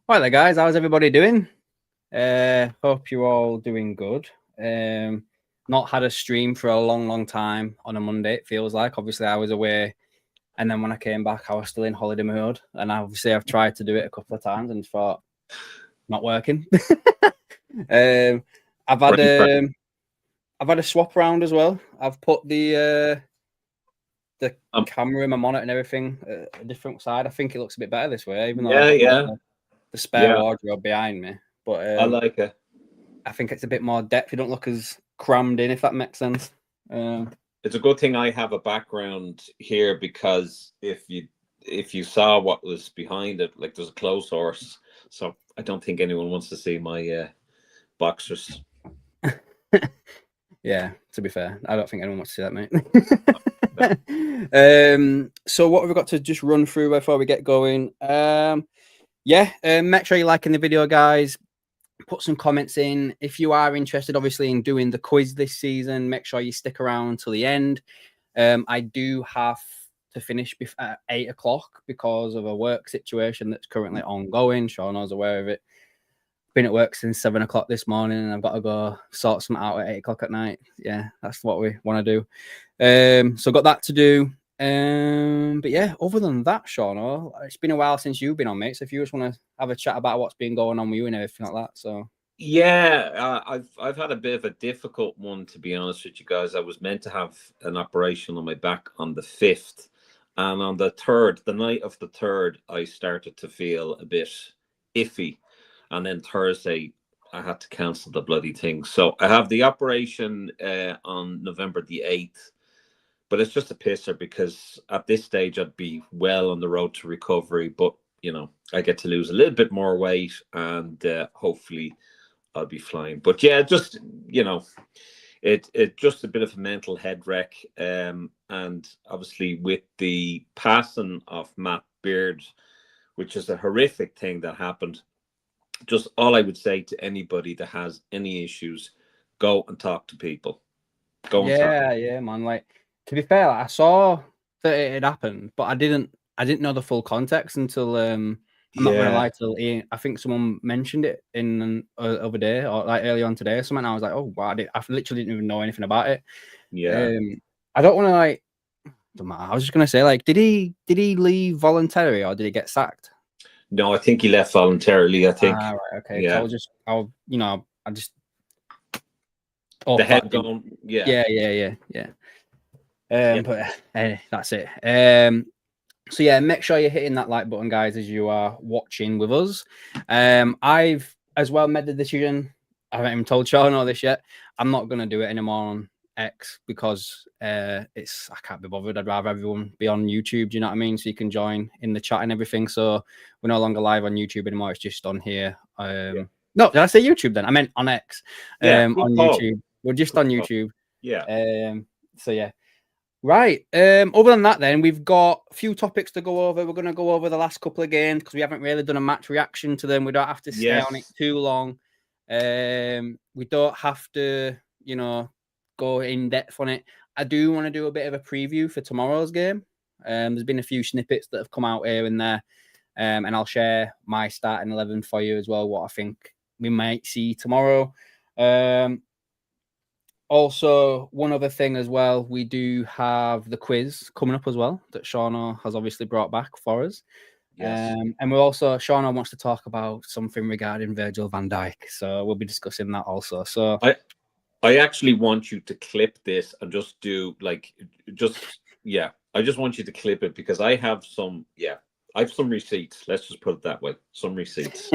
Right there, guys. How's everybody doing? Hope you're all doing good. Not had a stream for a long time on a Monday, it feels like. Obviously, I was away, and then when I came back, I was still in holiday mode. And obviously, I've tried to do it a couple of times and thought, not working. um, I've had I've had a swap around as well. I've put the camera in my monitor and everything a different side. I think it looks a bit better this way, even though I've got the spare wardrobe behind me. But I like it. I think it's a bit more depth. You don't look as crammed in, if that makes sense. It's a good thing I have a background here, because if you saw what was behind it, like there's a clothes horse, so I don't think anyone wants to see my boxers. Yeah, to be fair, I don't think anyone wants to see that, mate. So what have we got to just run through before we get going? Make sure you're liking the video, guys. Put some comments in. If you are interested, obviously, in doing the quiz this season, make sure you stick around until the end. I do have to finish at 8 o'clock because of a work situation that's currently ongoing. Shauna's aware of it. Been at work since 7 o'clock this morning, and I've got to go sort something out at 8 o'clock at night. Yeah, that's what we want to do. So got that to do. But yeah, other than that, Shauna, it's been a while since you've been on, mate. So if you just want to have a chat about what's been going on with you and everything like that, so yeah, I've had a bit of a difficult one, to be honest with you guys. I was meant to have an operation on my back on the 5th, and on the 3rd, the night of the 3rd, I started to feel a bit iffy, and then Thursday I had to cancel the bloody thing. So I have the operation on November the 8th. But it's just a pisser, because at this stage I'd be well on the road to recovery. But, I get to lose a little bit more weight, and hopefully I'll be flying. But yeah, just, it just a bit of a mental head wreck. And obviously with the passing of Matt Beard, which is a horrific thing that happened, just all I would say to anybody that has any issues, go and talk to people. Yeah, man. Like, to be fair, I saw that it had happened, but I didn't know the full context until I'm not gonna lie, till Ian, I think someone mentioned it in other day, or like early on today or something. I was like, oh wow, I literally didn't even know anything about it. I don't want to like. Don't matter. I was just gonna say, like, did he leave voluntarily, or did he get sacked? No, I think he left voluntarily. I think. Right, okay. Yeah. I just. The head gone. Yeah. But that's it. So yeah, make sure you're hitting that like button, guys, as you are watching with us. I've as well made the decision. I haven't even told Sean all this yet. I'm not gonna do it anymore on X, because I can't be bothered. I'd rather everyone be on YouTube. Do you know what I mean? So you can join in the chat and everything. So we're no longer live on YouTube anymore. It's just on here. No, did I say YouTube then? I meant on X. On YouTube. We're just on YouTube. Yeah. So yeah. Right. Other than that, then we've got a few topics to go over. We're going to go over the last couple of games, because we haven't really done a match reaction to them. We don't have to stay on it too long. We don't have to, go in depth on it. I do want to do a bit of a preview for tomorrow's game. There's been a few snippets that have come out here and there, and I'll share my starting 11 for you as well, what I think we might see tomorrow. Also, one other thing as well, we do have the quiz coming up as well that Shauna has obviously brought back for us. Yes. And we're also, Shauna wants to talk about something regarding Virgil van Dijk. So we'll be discussing that also. So I actually want you to clip this and just do I just want you to clip it, because I have some receipts. Let's just put it that way. Some receipts.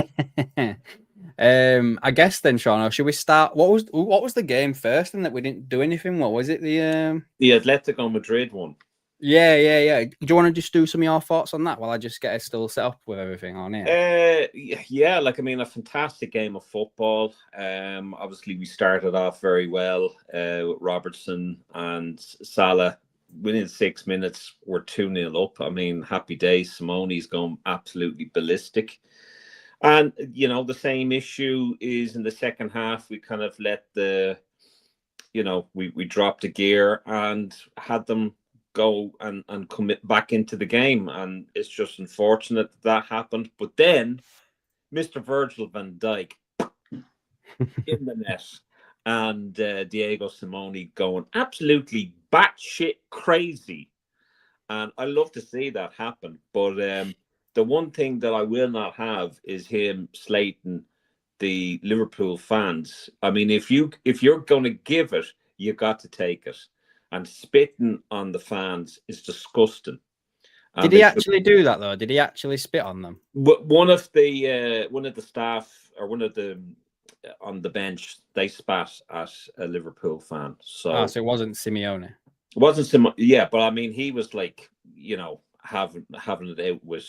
I guess then, Shauna, should we start? What was the game first, and that we didn't do anything? What was it? The Atletico Madrid one. Yeah. Do you want to just do some of your thoughts on that while I just get it still set up with everything on here? A fantastic game of football. Obviously we started off very well with Robertson and Salah. Within 6 minutes, we're 2-0 up. I mean, happy days. Simone's gone absolutely ballistic. And, the same issue is in the second half. We kind of let we dropped a gear and had them go and commit back into the game. And it's just unfortunate that happened. But then Mr. Virgil van Dijk in the net, and Diego Simeone going absolutely batshit crazy. And I love to see that happen. But the one thing that I will not have is him slating the Liverpool fans. I mean, if you're going to give it, you got to take it. And spitting on the fans is disgusting. Did he actually do that though? Did he actually spit on them? One of the staff, or one of the on the bench, they spat at a Liverpool fan. So it wasn't Simeone. It wasn't Simeone, yeah, but I mean, he was like, having it out with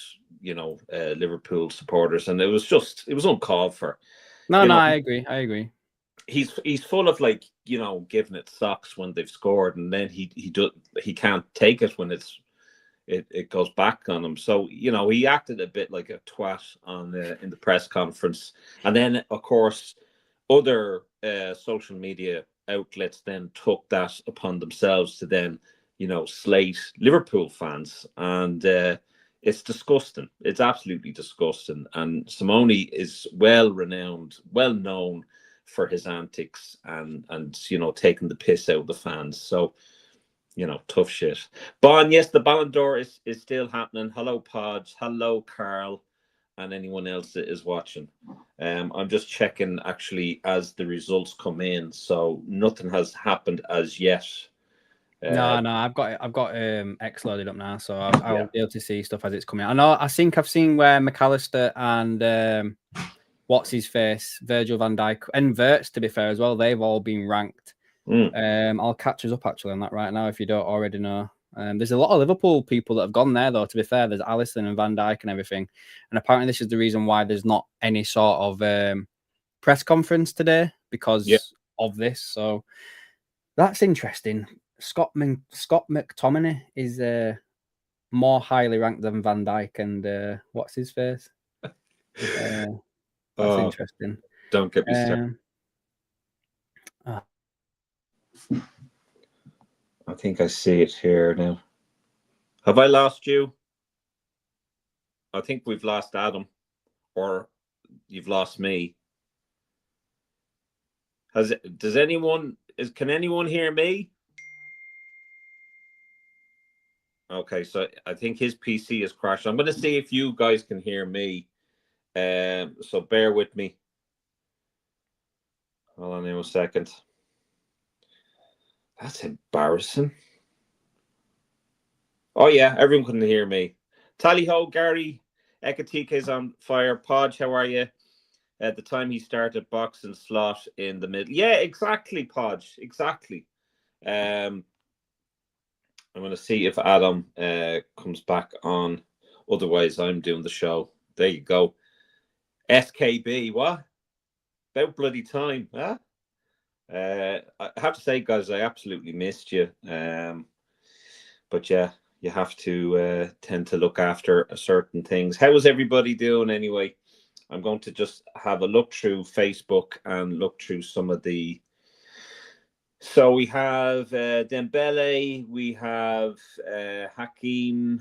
Liverpool supporters, and it was uncalled for. No, I agree. He's full of like giving it socks when they've scored, and then he can't take it when it goes back on him. So he acted a bit like a twat in the press conference, and then of course other social media outlets then took that upon themselves to then slate Liverpool fans, and it's disgusting. It's absolutely disgusting. And Simeone is well known for his antics and taking the piss out of the fans. So tough shit. Bon, yes, the Ballon d'Or is still happening. Hello, Podge. Hello, Carl, and anyone else that is watching. I'm just checking actually as the results come in. So nothing has happened as yet. No, I've got X loaded up now, so I'll be able to see stuff as it's coming out. I think I've seen where McAllister and what's his face, Virgil van Dijk, and Wirtz, to be fair as well, they've all been ranked. I'll catch us up actually on that right now if you don't already know. There's a lot of Liverpool people that have gone there though, to be fair. There's Alisson and Van Dijk and everything, and apparently this is the reason why there's not any sort of press conference today because of this. So that's interesting. Scott McTominay is more highly ranked than Van Dijk and what's his face. That's interesting. Don't get me started. I think I see it here now. Have I lost you? I think we've lost Adam, or you've lost me. Can anyone hear me? Okay, so I think his PC is crashed. I'm going to see if you guys can hear me. So bear with me. Hold on a second. That's embarrassing. Oh yeah, everyone couldn't hear me. Tally ho, Gary. Ekatika's on fire. Podge, how are you? At the time he started boxing slot in the middle. Yeah, exactly, Podge. Exactly. I'm going to see if Adam comes back on. Otherwise, I'm doing the show. There you go. SKB, what? About bloody time, huh? I have to say, guys, I absolutely missed you. But yeah, you have to tend to look after certain things. How is everybody doing anyway? I'm going to just have a look through Facebook and look through some of the... So we have Dembele, we have Hakimi,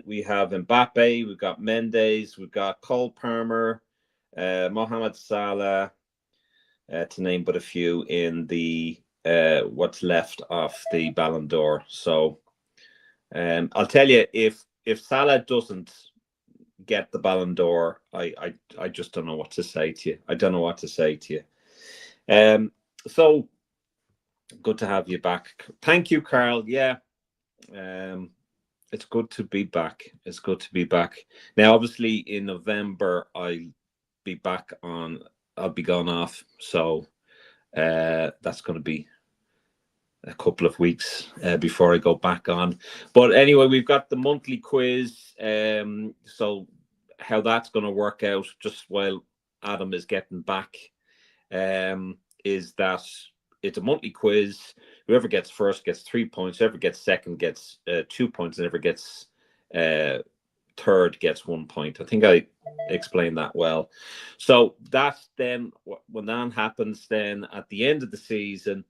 we have Mbappe, we've got Mendes, we've got Cole Palmer, Mohamed Salah, to name but a few in the what's left of the Ballon d'Or. So I'll tell you, if Salah doesn't get the Ballon d'Or, I just don't know what to say to you. I don't know what to say to you. So good to have you back. Thank you, Carl. Yeah. It's good to be back. It's good to be back. Now, obviously, in November, I'll be gone off. So that's going to be a couple of weeks before I go back on. But anyway, we've got the monthly quiz. So how that's going to work out just while Adam is getting back is that it's a monthly quiz. Whoever gets first gets 3 points. Whoever gets second gets 2 points. And whoever gets third gets 1 point. I think I explained that well. So that's then, when that happens, then at the end of the season,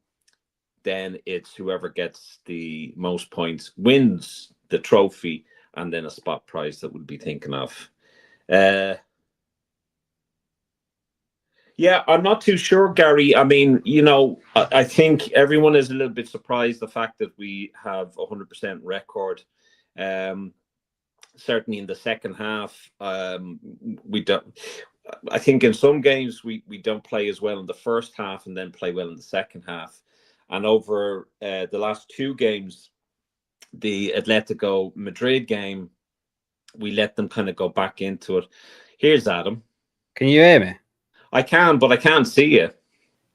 then it's whoever gets the most points wins the trophy and then a spot prize that we'll be thinking of. Yeah, I'm not too sure, Gary. I mean, I think everyone is a little bit surprised the fact that we have 100% record. Certainly in the second half, we don't. I think in some games we don't play as well in the first half and then play well in the second half. And over the last two games, the Atletico Madrid game, we let them kind of go back into it. Here's Adam. Can you hear me? I can, but I can't see you.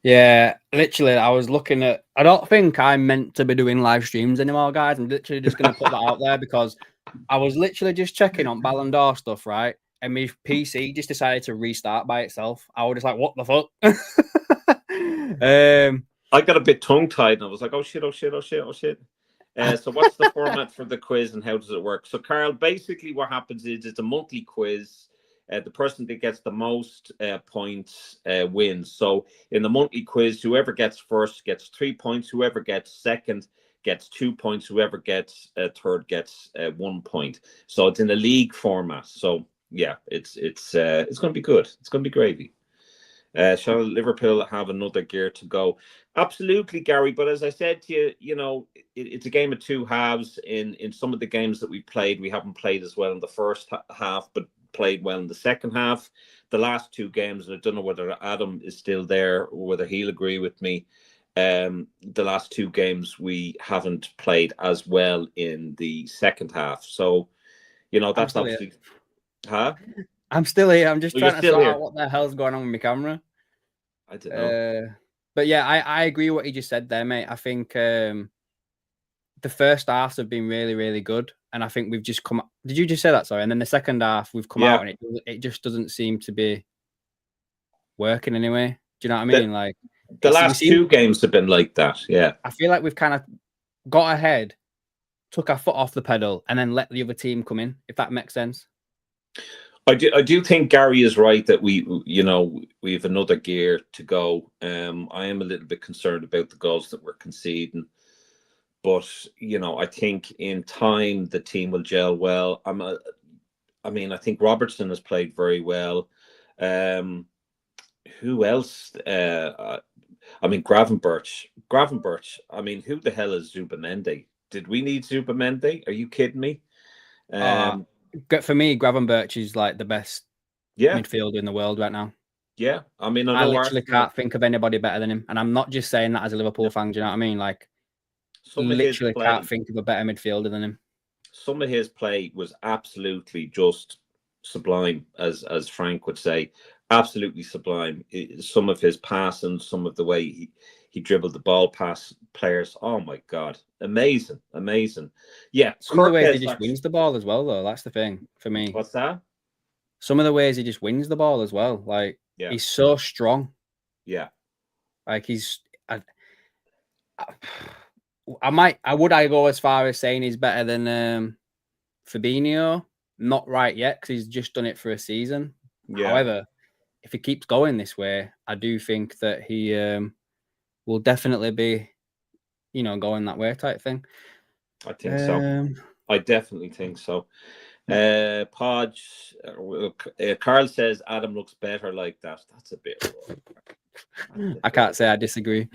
Yeah, literally, I was looking at. I don't think I'm meant to be doing live streams anymore, guys. I'm literally just going to put that out there because I was literally just checking on Ballon d'Or stuff, right? And my PC just decided to restart by itself. I was just like, what the fuck? I got a bit tongue-tied and I was like, oh shit, oh shit, oh shit, oh shit. So what's the format for the quiz and how does it work? So, Carl, basically what happens is it's a monthly quiz. The person that gets the most points wins. So in the monthly quiz, whoever gets first gets 3 points. Whoever gets second gets 2 points. Whoever gets third gets 1 point. So it's in a league format. So yeah, it's going to be good. It's going to be gravy. Shall Liverpool have another gear to go? Absolutely, Gary. But as I said to you, it's a game of two halves. In some of the games that we played, we haven't played as well in the first half, but played well in the second half. The last two games, and I don't know whether Adam is still there or whether he'll agree with me. The last two games we haven't played as well in the second half. So, that's obviously. Huh? I'm still here. I'm just trying to sort here. out what the hell's going on with my camera. I don't know. But yeah, I agree with what you just said there, mate. I think the first halves have been really, really good. And I think we've just come. Did you just say that? Sorry. And then the second half, we've come out and it just doesn't seem to be working anyway. Do you know what I mean? Like the last two games have been like that. Yeah. I feel like we've kind of got ahead, took our foot off the pedal, and then let the other team come in. If that makes sense. I do think Gary is right that we have another gear to go. I am a little bit concerned about the goals that we're conceding. But, I think in time the team will gel well. I think Robertson has played very well. Who else? Gravenberch. I mean, who the hell is Zubamendi? Did we need Zubamendi? Are you kidding me? For me, Gravenberch is like the best midfielder in the world right now. Yeah. I mean, I literally can't think of anybody better than him. And I'm not just saying that as a Liverpool fan. Do you know what I mean? Like, literally can't think of a better midfielder than him. Some of his play was absolutely just sublime, as Frank would say. Absolutely sublime. Some of his passing, some of the way he dribbled the ball past players. Oh my God. Amazing. Yeah. Some of the ways he just wins the ball as well, though. That's the thing for me. What's that? Some of the ways he just wins the ball as well. Like, he's so strong. Yeah. Like would I go as far as saying he's better than Fabinho? Not right yet, because he's just done it for a season. Yeah. However, if he keeps going this way, I do think that he will definitely be, going that way type thing. I think so. I definitely think so. Podge, Carl says Adam looks better like that. That's a bit I can't say I disagree.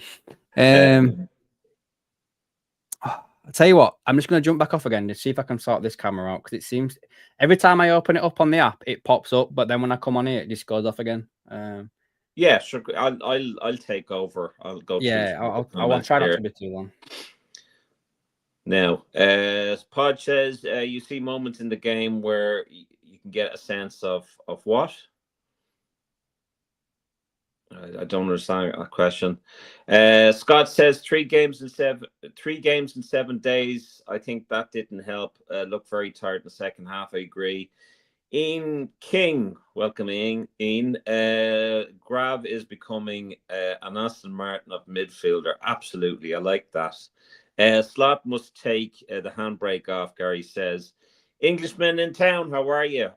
I'll tell you what, I'm just going to jump back off again to see if I can sort this camera out, because it seems every time I open it up on the app, it pops up, but then when I come on here, it just goes off again. Yeah, sure. I'll take over. I'll go. Yeah, I'll try not to be too long. Now, Pod says you see moments in the game where you can get a sense of what? I don't understand that question. Scott says 3 games in 7 days. I think that didn't help. Looked very tired in the second half. I agree. Ian King, welcome Ian. Grav is becoming an Aston Martin of midfielder. Absolutely, I like that. Slot must take the handbrake off, Gary says. Englishman in town, how are you?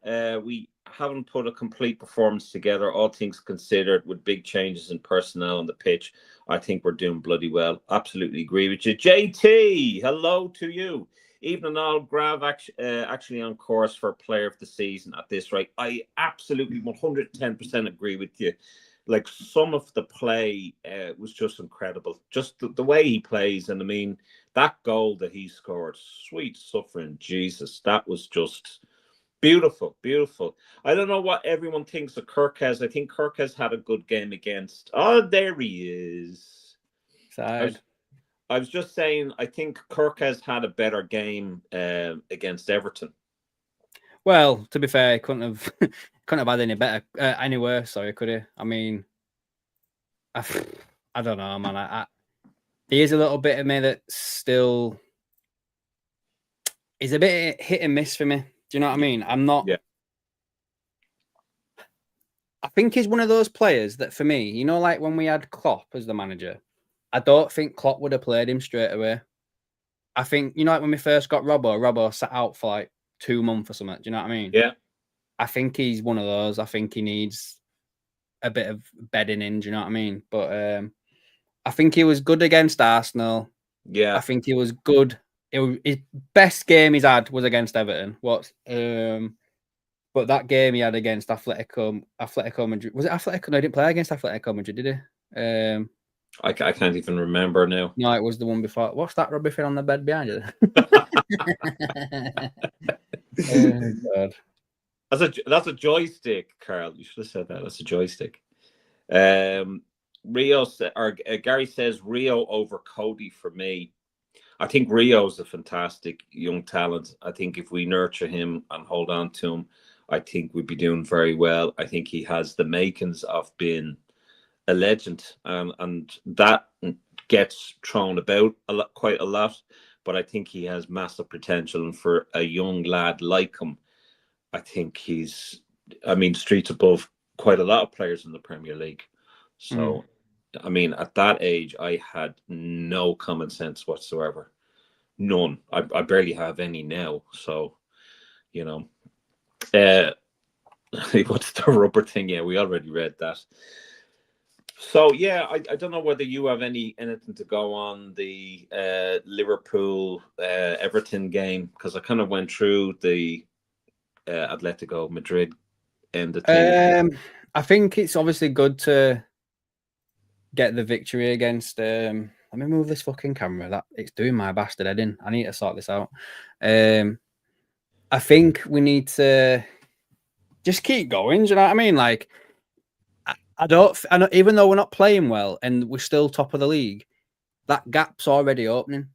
We haven't put a complete performance together, all things considered, with big changes in personnel on the pitch. I think we're doing bloody well. Absolutely agree with you. JT, hello to you. Even and all, Grav actually on course for player of the season at this rate. I absolutely 110% agree with you. like some of the play was just incredible. Just the way he plays, and I mean that goal that he scored, sweet suffering Jesus, that was just beautiful, beautiful. I don't know what everyone thinks of Kirkez. I think Kirkez had a good game against. Oh, there he is. I was just saying, I think Kirkez had a better game against Everton. Well, to be fair, he couldn't have had any better, any worse. Sorry, could he? I mean, I don't know, man. He is a little bit of me that still is a bit hit and miss for me. Do you know what I mean? I'm not. Yeah. I think he's one of those players that, for me, you know, like when we had Klopp as the manager, I don't think Klopp would have played him straight away. I think, you know, like when we first got Robbo sat out for like 2 months or something. Do you know what I mean? Yeah. I think he's one of those. I think he needs a bit of bedding in. Do you know what I mean? But I think he was good against Arsenal. Yeah. I think he was good. His best game he's had was against Everton. But that game he had against Atletico Madrid, was it Atletico? No, he didn't play against Atletico Madrid, did he? I can't even remember now. No, it was the one before. What's that rubber thing on the bed behind you? Oh, God. That's a joystick, Carl. You should have said that. That's a joystick. Gary says Rio over Cody for me. I think Rio's a fantastic young talent. I think if we nurture him and hold on to him, I think we'd be doing very well. I think he has the makings of being a legend, and that gets thrown about quite a lot. But I think he has massive potential, and for a young lad like him, I think he's, streets above quite a lot of players in the Premier League. So, I mean, at that age, I had no common sense whatsoever. None. I barely have any now. So, you know, what's the rubber thing? Yeah, we already read that. So, yeah, I don't know whether you have anything to go on the Liverpool Everton game, because I kind of went through the Atletico Madrid end of thing. I think it's obviously good to get the victory against. Let me move this fucking camera. That it's doing my bastard head in. I need to sort this out. I think we need to just keep going. Do you know what I mean? Like, I know, even though we're not playing well and we're still top of the league, that gap's already opening.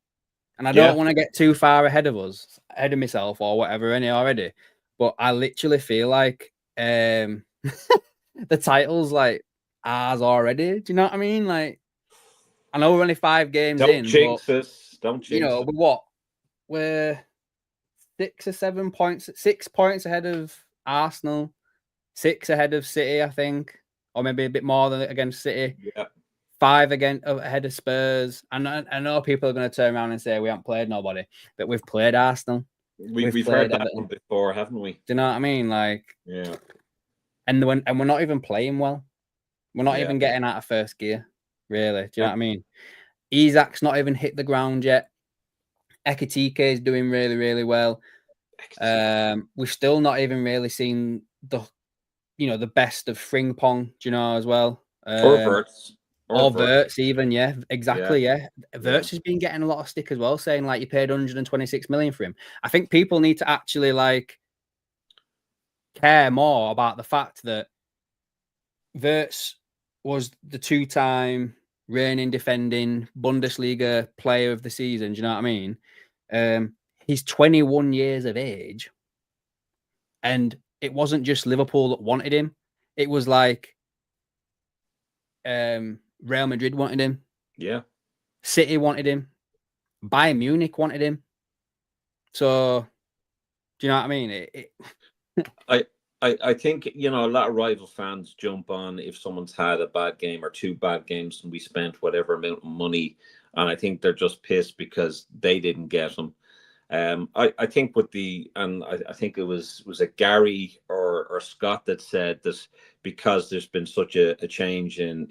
And I don't want to get too far ahead of myself or whatever already. But I literally feel like the title's like ours already. Do you know what I mean? Like, I know we're only 5 games Don't in. Jinx but, us. Don't jinx us. We're 6 or 7 points, 6 points ahead of Arsenal, 6 ahead of City, I think, or maybe a bit more than against City. Yeah. 5 ahead of Spurs. And I know people are going to turn around and say we haven't played nobody, but we've played Arsenal. We've heard that one before, haven't we? Do you know what I mean? Like, yeah. And we're not even playing well. We're not even getting out of first gear, really. Do you know what I mean? Isak's not even hit the ground yet. Ekitike is doing really, really well. We've still not even really seen the best of Frimpong, do you know, as well. Or Verts. Or Verts even, yeah. Exactly, yeah. Verts has been getting a lot of stick as well, saying like you paid 126 million for him. I think people need to actually like care more about the fact that Verts was the 2-time reigning defending Bundesliga player of the season. Do you know what I mean? He's 21 years of age. And it wasn't just Liverpool that wanted him. It was like Real Madrid wanted him. Yeah. City wanted him. Bayern Munich wanted him. So, do you know what I mean? I think, a lot of rival fans jump on if someone's had a bad game or 2 bad games and we spent whatever amount of money. And I think they're just pissed because they didn't get him. I think I think it was a Gary or Scott that said that because there's been such a change in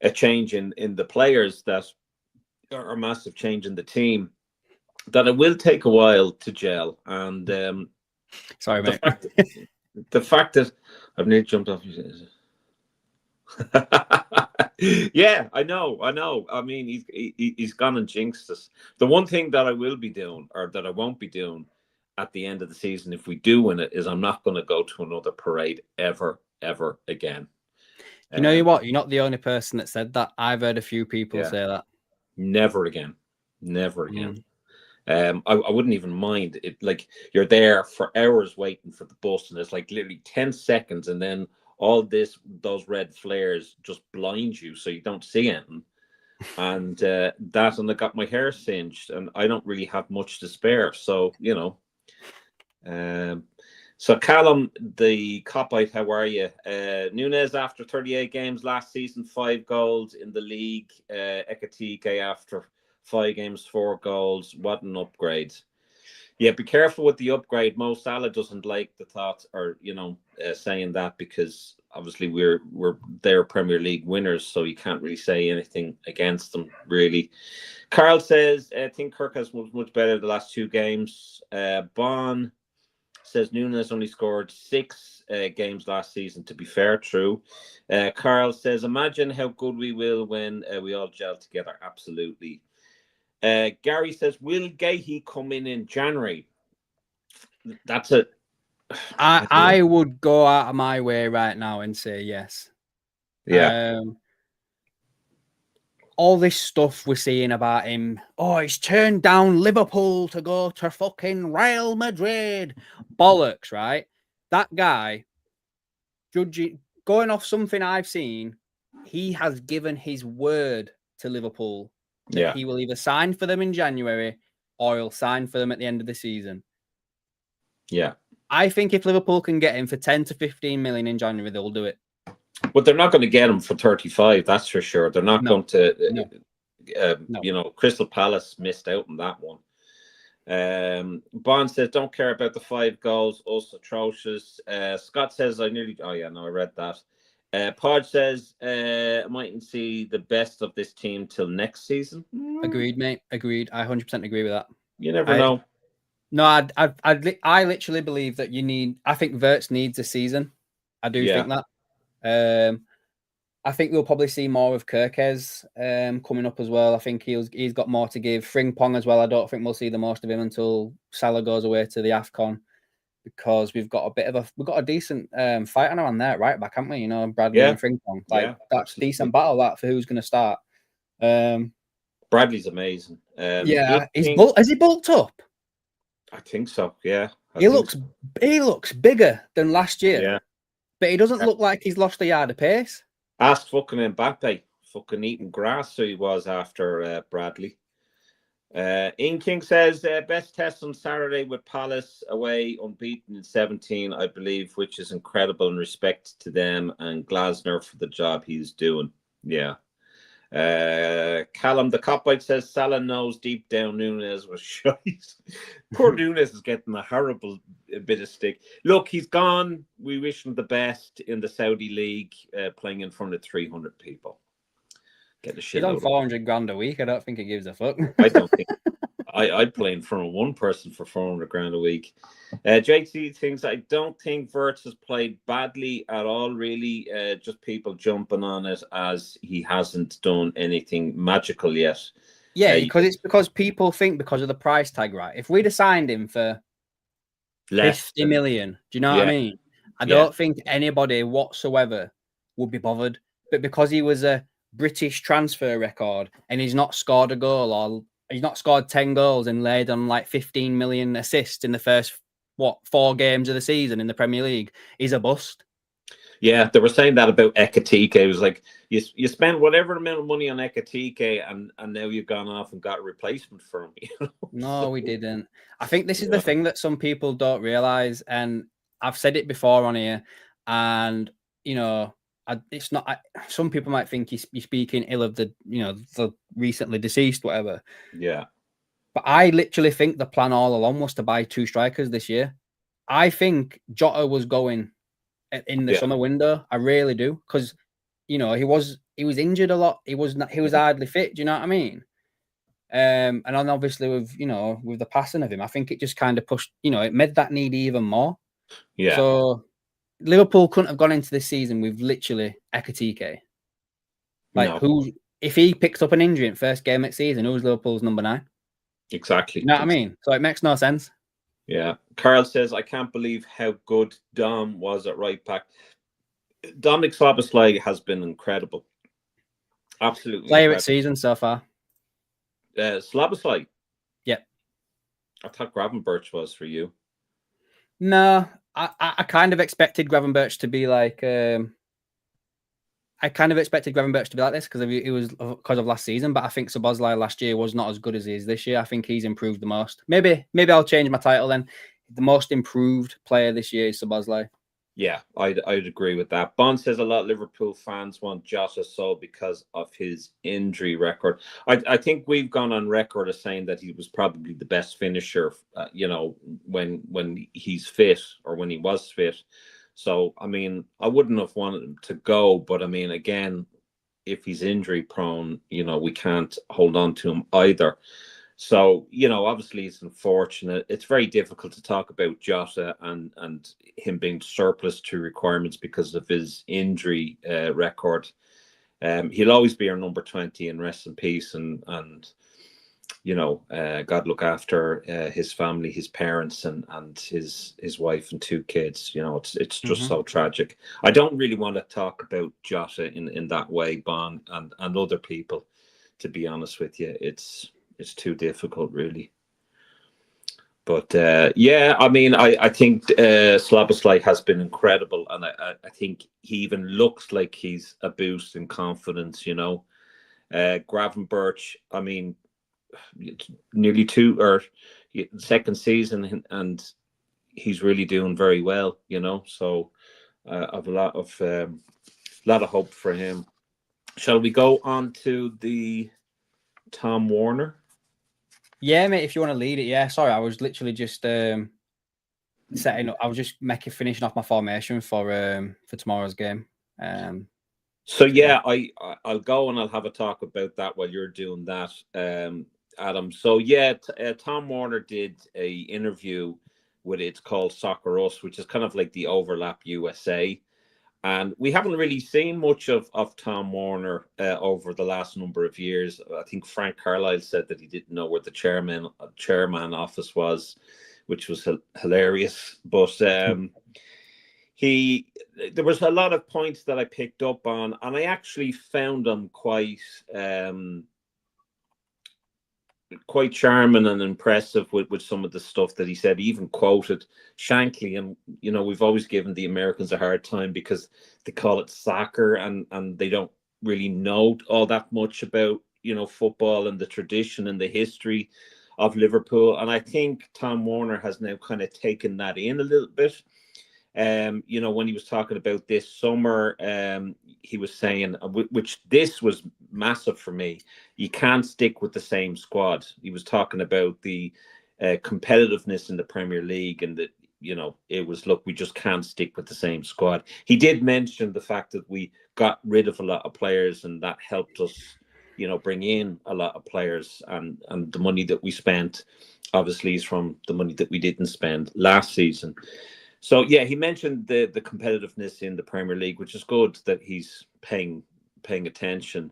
the players, that are a massive change in the team, that it will take a while to gel. And sorry, mate. The fact that I've nearly jumped off. Yeah, I know. I mean, he's gone and jinxed us. The one thing that I will be doing, or that I won't be doing at the end of the season, if we do win it, is I'm not going to go to another parade ever again. You know what? You're not the only person that said that. I've heard a few people say that. Never again. I wouldn't even mind it. Like, you're there for hours waiting for the bus, and it's like literally 10 seconds, and then those red flares just blind you, so you don't see anything. And and I got my hair singed, and I don't really have much to spare. So, so Callum, the cop-out, how are you? Nunes after 38 games last season, 5 goals in the league. Ekatike after 5 games, 4 goals. What an upgrade. Yeah, be careful with the upgrade. Mo Salah doesn't like the thought, or saying that, because obviously we're their Premier League winners, so you can't really say anything against them, really. Carl says, I think Kirk has much better the last 2 games. Bon says Nunes only scored 6 games last season. To be fair, true. Carl says, imagine how good we will when we all gel together. Absolutely. Gary says, will Gahey come in January? That's it. I would go out of my way right now and say yes. Yeah. All this stuff we're seeing about him. Oh, he's turned down Liverpool to go to fucking Real Madrid. Bollocks, right? That guy, going off something I've seen, he has given his word to Liverpool that he will either sign for them in January or he'll sign for them at the end of the season. Yeah. I think if Liverpool can get him for 10 to 15 million in January, they'll do it. But they're not going to get him for 35, that's for sure. They're not going to, Crystal Palace missed out on that one. Bond says, don't care about the 5 goals, also atrocious. Scott says, I read that. Podge says, I mightn't see the best of this team till next season. Agreed, mate. Agreed. I 100% agree with that. You never know. No, I literally believe that I think Wirtz needs a season. I do think that. I think we'll probably see more of Kirkes coming up as well. I think he's got more to give. Frimpong as well. I don't think we'll see the most of him until Salah goes away to the AFCON, because we've got a decent fight on there right back, haven't we? Bradley and Frimpong. That's absolutely. A decent battle that for who's going to start. Bradley's amazing. Has he bulked up? I think so. Yeah. He looks bigger than last year. Yeah. But he doesn't look like he's lost a yard of pace. Ask fucking Mbappe, fucking eating grass, so he was after Bradley. Ian King says, best test on Saturday with Palace away, unbeaten in 17, I believe, which is incredible, and respect to them and Glasner for the job he's doing. Yeah. Callum the Copite says, Salah knows deep down Nunes was shite. Poor Nunes is getting a horrible bit of stick. Look, he's gone. We wish him the best in the Saudi League, playing in front of 300 people. Get the shit. He's on 400 grand a week. I don't think he gives a fuck. I don't think. I'd play in front of one person for 400 grand a week. JT thinks, I don't think Wirtz has played badly at all, really. Just people jumping on it as he hasn't done anything magical yet. Yeah, because people think because of the price tag, right? If we'd have signed him for less 50 million, do you know what I mean? I don't think anybody whatsoever would be bothered. But because he was a British transfer record and he's not scored a goal, or he's not scored 10 goals and laid on like 15 million assists in the first 4 games of the season in the Premier League, he's a bust. Yeah, they were saying that about Ekatike. It was like you spend whatever amount of money on Ekatike, and now you've gone off and got a replacement for him. No, we didn't. I think this is the thing that some people don't realize, and I've said it before on here, and it's not. Some people might think you're speaking ill of the recently deceased, whatever. Yeah. But I literally think the plan all along was to buy 2 strikers this year. I think Jota was going in the summer window. I really do, because he was injured a lot. He was hardly fit. Do you know what I mean? And then obviously with the passing of him, I think it just kind of pushed. It made that need even more. Yeah. So Liverpool couldn't have gone into this season with literally Ekatike. Like, No. if he picked up an injury in first game next season, who's Liverpool's number 9? Exactly. You know what I mean? So it makes no sense. Yeah. Carl says, I can't believe how good Dom was at right back. Dominic Szoboszlai has been incredible. Absolutely Player incredible. at season so far. Szoboszlai? Yep. I thought Gravenberch was for you. No, I kind of expected Gravenberch to be like... I kind of expected Gravenberch to be like this because it was because of last season, but I think Szoboszlai last year was not as good as he is this year. I think he's improved the most. Maybe I'll change my title then. The most improved player this year is Szoboszlai. Yeah, I'd agree with that. Bond says a lot of Liverpool fans want Jota sold because of his injury record. I think we've gone on record as saying that he was probably the best finisher, when he's fit or when he was fit. So, I mean, I wouldn't have wanted him to go, but I mean, again, if he's injury prone, we can't hold on to him either. So, obviously it's unfortunate. It's very difficult to talk about Jota and him being surplus to requirements because of his injury record. He'll always be our number 20 and rest in peace. And God look after his family, his parents, and his wife and 2 kids. It's just so tragic. I don't really want to talk about Jota in that way, Bon, and other people, to be honest with you. It's too difficult, really. But yeah, I mean, I think Szoboszlai has been incredible, and I think he even looks like he's a boost in confidence. Gravenberch, I mean, nearly 2 or second season, and he's really doing very well. So I've a lot of hope for him. Shall we go on to the Tom Werner? Yeah, mate, if you want to lead it, yeah. Sorry, I was literally just setting up. I was just finishing off my formation for tomorrow's game. So yeah, I'll go and I'll have a talk about that while you're doing that, Adam. So yeah, Tom Werner did a interview with It's Called Soccer Us, which is kind of like the Overlap USA. And we haven't really seen much of Tom Werner over the last number of years. I think Frank Carlisle said that he didn't know where the chairman office was, which was hilarious. But there was a lot of points that I picked up on, and I actually found them quite charming and impressive with some of the stuff that he said. He even quoted Shankly, and we've always given the Americans a hard time because they call it soccer and they don't really know all that much about football and the tradition and the history of Liverpool. And I think Tom Werner has now kind of taken that in a little bit. When he was talking about this summer, he was saying, which this was massive for me, you can't stick with the same squad. He was talking about the competitiveness in the Premier League, and that it was, look, we just can't stick with the same squad. He did mention the fact that we got rid of a lot of players, and that helped us bring in a lot of players, and the money that we spent obviously is from the money that we didn't spend last season. So yeah, he mentioned the competitiveness in the Premier League, which is good that he's paying attention.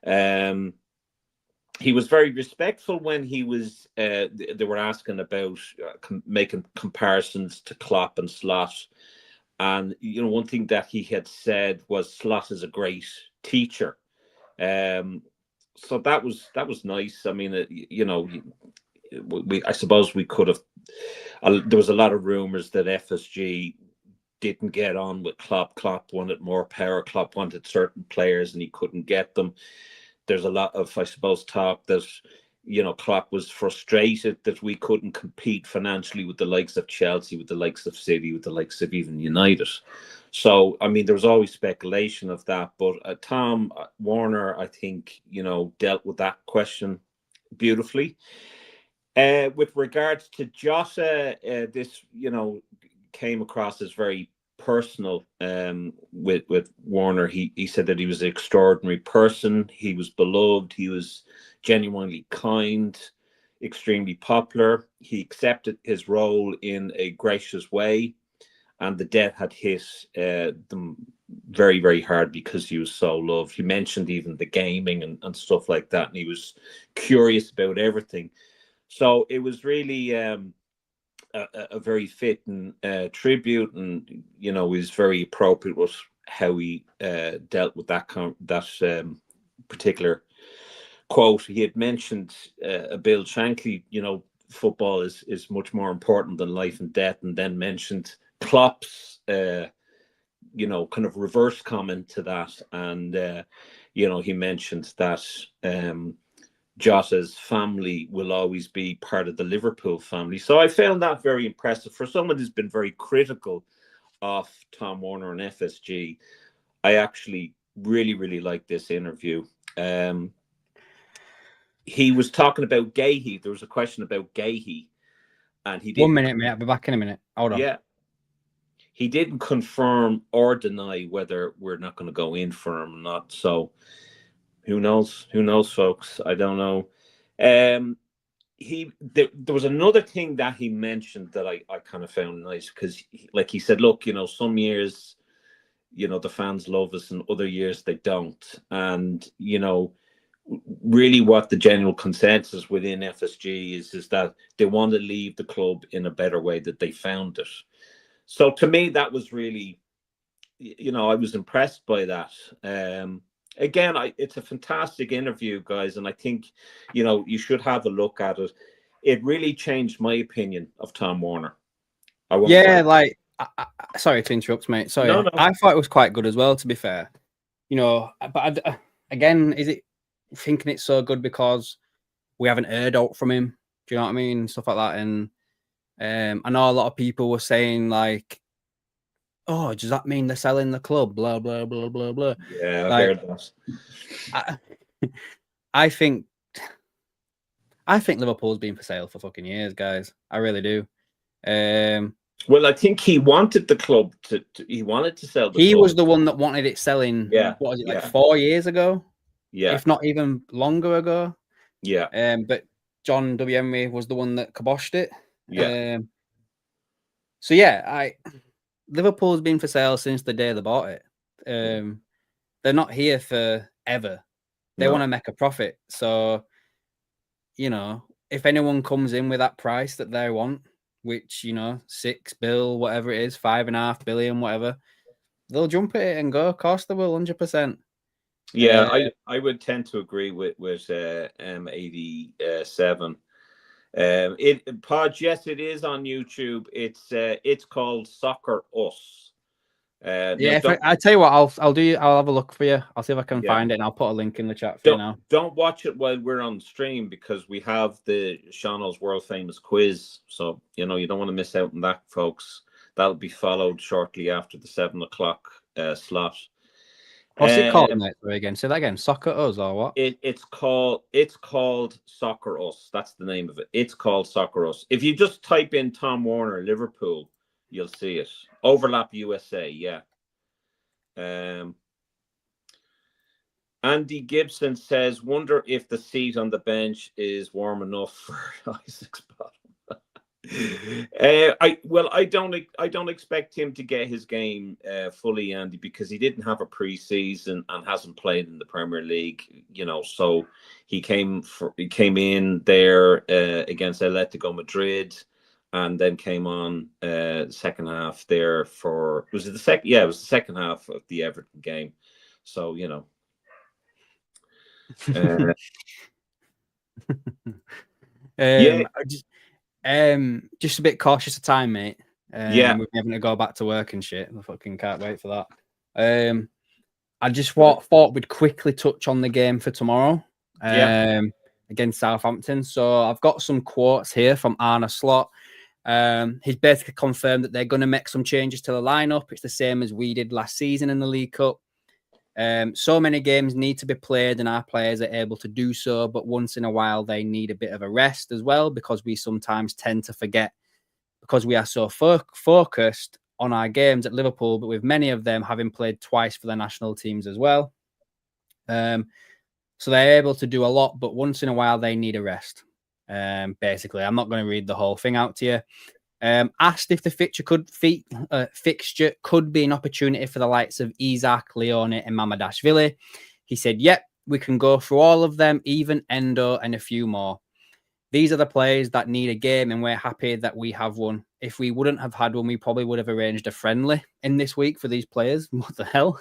He was very respectful when he was. They were asking about making comparisons to Klopp and Slot, and one thing that he had said was Slot is a great teacher. So that was nice. I mean, I suppose we could have. There was a lot of rumors that FSG didn't get on with Klopp. Klopp wanted more power. Klopp wanted certain players, and he couldn't get them. There's a lot of, I suppose, talk that Klopp was frustrated that we couldn't compete financially with the likes of Chelsea, with the likes of City, with the likes of even United. So, I mean, there was always speculation of that. But Tom Werner, I think, dealt with that question beautifully. With regards to Jota, this came across as very personal. With Werner, he said that he was an extraordinary person. He was beloved. He was genuinely kind, extremely popular. He accepted his role in a gracious way, and the death had hit them very, very hard because he was so loved. He mentioned even the gaming and stuff like that, and he was curious about everything. So it was really a very fitting tribute, and you know, is very appropriate with how he dealt with that particular quote. He had mentioned Bill Shankly, you know, football is much more important than life and death, and then mentioned Klopp's you know, kind of reverse comment to that, and you know, he mentioned that Jota's family will always be part of the Liverpool family. So I found that very impressive for someone who's been very critical of Tom Warner and FSG. I actually really like this interview. He was talking about Gahey. There was a question about Gahey, and he didn't. 1 minute, mate. I'll be back in a minute. Hold on. Yeah. He didn't confirm or deny whether we're not going to go in for him or not. So who knows? Who knows, folks? I don't know. There was another thing that he mentioned that I kind of found nice, because like he said, look, you know, some years, you know, the fans love us and other years they don't. And, you know, really what the general consensus within FSG is that they want to leave the club in a better way that they found it. So to me, that was really, you know, I was impressed by that. Again, it's a fantastic interview, guys, and I think, you know, you should have a look at it. It really changed my opinion of Tom Warner. Like, sorry to interrupt, mate. Sorry, no. I thought it was quite good as well, to be fair. You know, but again, is it thinking it's so good because we haven't heard out from him? Do you know what I mean? Stuff like that. And I know a lot of people were saying like, "Oh, does that mean they're selling the club?" Blah blah blah blah blah. Yeah, like, I heard that. I think Liverpool's been for sale for fucking years, guys. I really do. Well, I think he wanted the club to he wanted to sell the club. He was the one that wanted it selling. Yeah. What was it, like 4 years ago? Yeah. If not even longer ago. Yeah. But John W. Emery was the one that kiboshed it. Yeah. So yeah, Liverpool's been for sale since the day they bought it. They're not here for ever. They want to make a profit. So, you know, if anyone comes in with that price that they want, which, you know, 6 bill, whatever it is, 5.5 billion, whatever, they'll jump at it and go. Of course they will, 100%. Yeah, I would tend to agree with M87. Podge, yes, it is on YouTube. It's called Soccer Us. Yeah, I tell you what, I'll have a look for you. I'll see if I can find it, and I'll put a link in the chat for you now. Don't watch it while we're on stream, because we have the Shauno's world famous quiz. So, you know, you don't want to miss out on that, folks. That'll be followed shortly after the 7 o'clock slot. What's it called, mate? Again, say that again. Soccer Us or what? It's called Soccer Us. That's the name of it. It's called Soccer Us. If you just type in Tom Warner Liverpool, you'll see it. Overlap USA, yeah. Andy Gibson says, "Wonder if the seat on the bench is warm enough for Isaac's bottom." I don't expect him to get his game fully, Andy, because he didn't have a pre-season and hasn't played in the Premier League. You know, so he came in there against Atletico Madrid, and then came on second half there for, was it the second? Yeah, it was the second half of the Everton game. So, you know. Just a bit cautious of time, mate. Yeah, we're having to go back to work and shit. I fucking can't wait for that. I just thought we'd quickly touch on the game for tomorrow. Against Southampton. So I've got some quotes here from Arne Slot. He's basically confirmed that they're going to make some changes to the lineup. It's the same as we did last season in the League Cup. So many games need to be played and our players are able to do so, but once in a while they need a bit of a rest as well, because we sometimes tend to forget, because we are so focused on our games at Liverpool, but with many of them having played twice for their national teams as well. So they're able to do a lot, but once in a while they need a rest. Basically, I'm not going to read the whole thing out to you. Asked if the fixture could be an opportunity for the likes of Isak, Leone, and Mamadashvili. He said, "Yep, we can go through all of them, even Endo and a few more. These are the players that need a game, and we're happy that we have one. If we wouldn't have had one, we probably would have arranged a friendly in this week for these players." What the hell?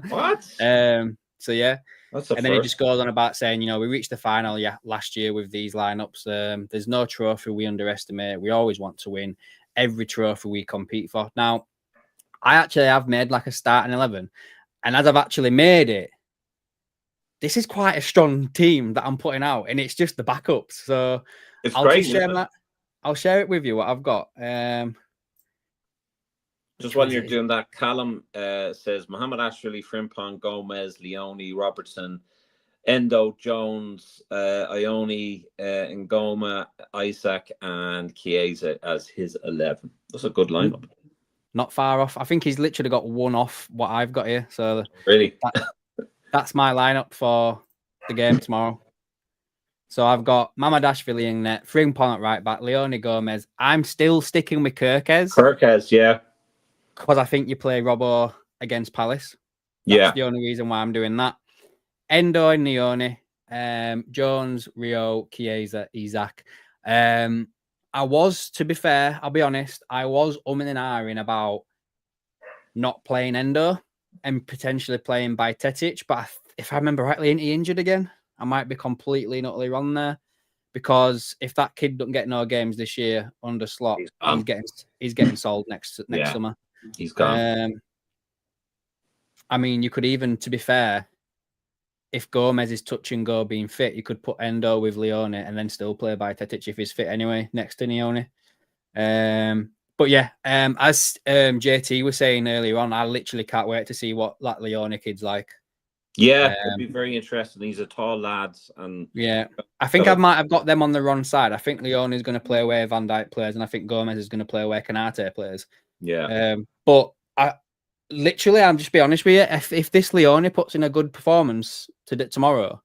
What? So yeah. And then he just goes on about saying, we reached the final last year with these lineups. There's no trophy we underestimate. We always want to win every trophy we compete for. Now, I actually have made like a starting 11, and as I've actually made it, this is quite a strong team that I'm putting out, and it's just the backups. So I'll share it with you what I've got. Just while you're doing that, Callum says Mohamed Ashrali, Frimpong, Gomez, Leone, Robertson, Endo, Jones, Ione, Ngoma, Isak, and Chiesa as his 11. That's a good lineup. Not far off. I think he's literally got one off what I've got here. So really, that's my lineup for the game tomorrow. So I've got Mamadashvili in net, Frimpong at right back, Leone, Gomez. I'm still sticking with Kirkez, yeah. Because I think you play Robbo against Palace. That's the only reason why I'm doing that. Endo and Leone, Jones, Rio, Chiesa, Isak. I was, to be fair, I'll be honest, I was umming and ahhing about not playing Endo and potentially playing Bajcetic, but if I remember rightly, isn't he injured again? I might be completely and utterly wrong there, because if that kid doesn't get no games this year under Slot, he's getting sold next summer. He's gone. I mean, you could even, to be fair, if Gomez is touch and go being fit, you could put Endo with Leone and then still play Bajcetic if he's fit anyway, next to Leone. But yeah, as JT was saying earlier on, I literally can't wait to see what that Leone kid's like. Yeah, it'd be very interesting. He's a tall lad, and yeah, I think I might have got them on the wrong side. I think Leone is going to play where Van Dijk plays, and I think Gomez is going to play where Konate plays. Yeah. But I'm just be honest with you. If this Leone puts in a good performance tomorrow,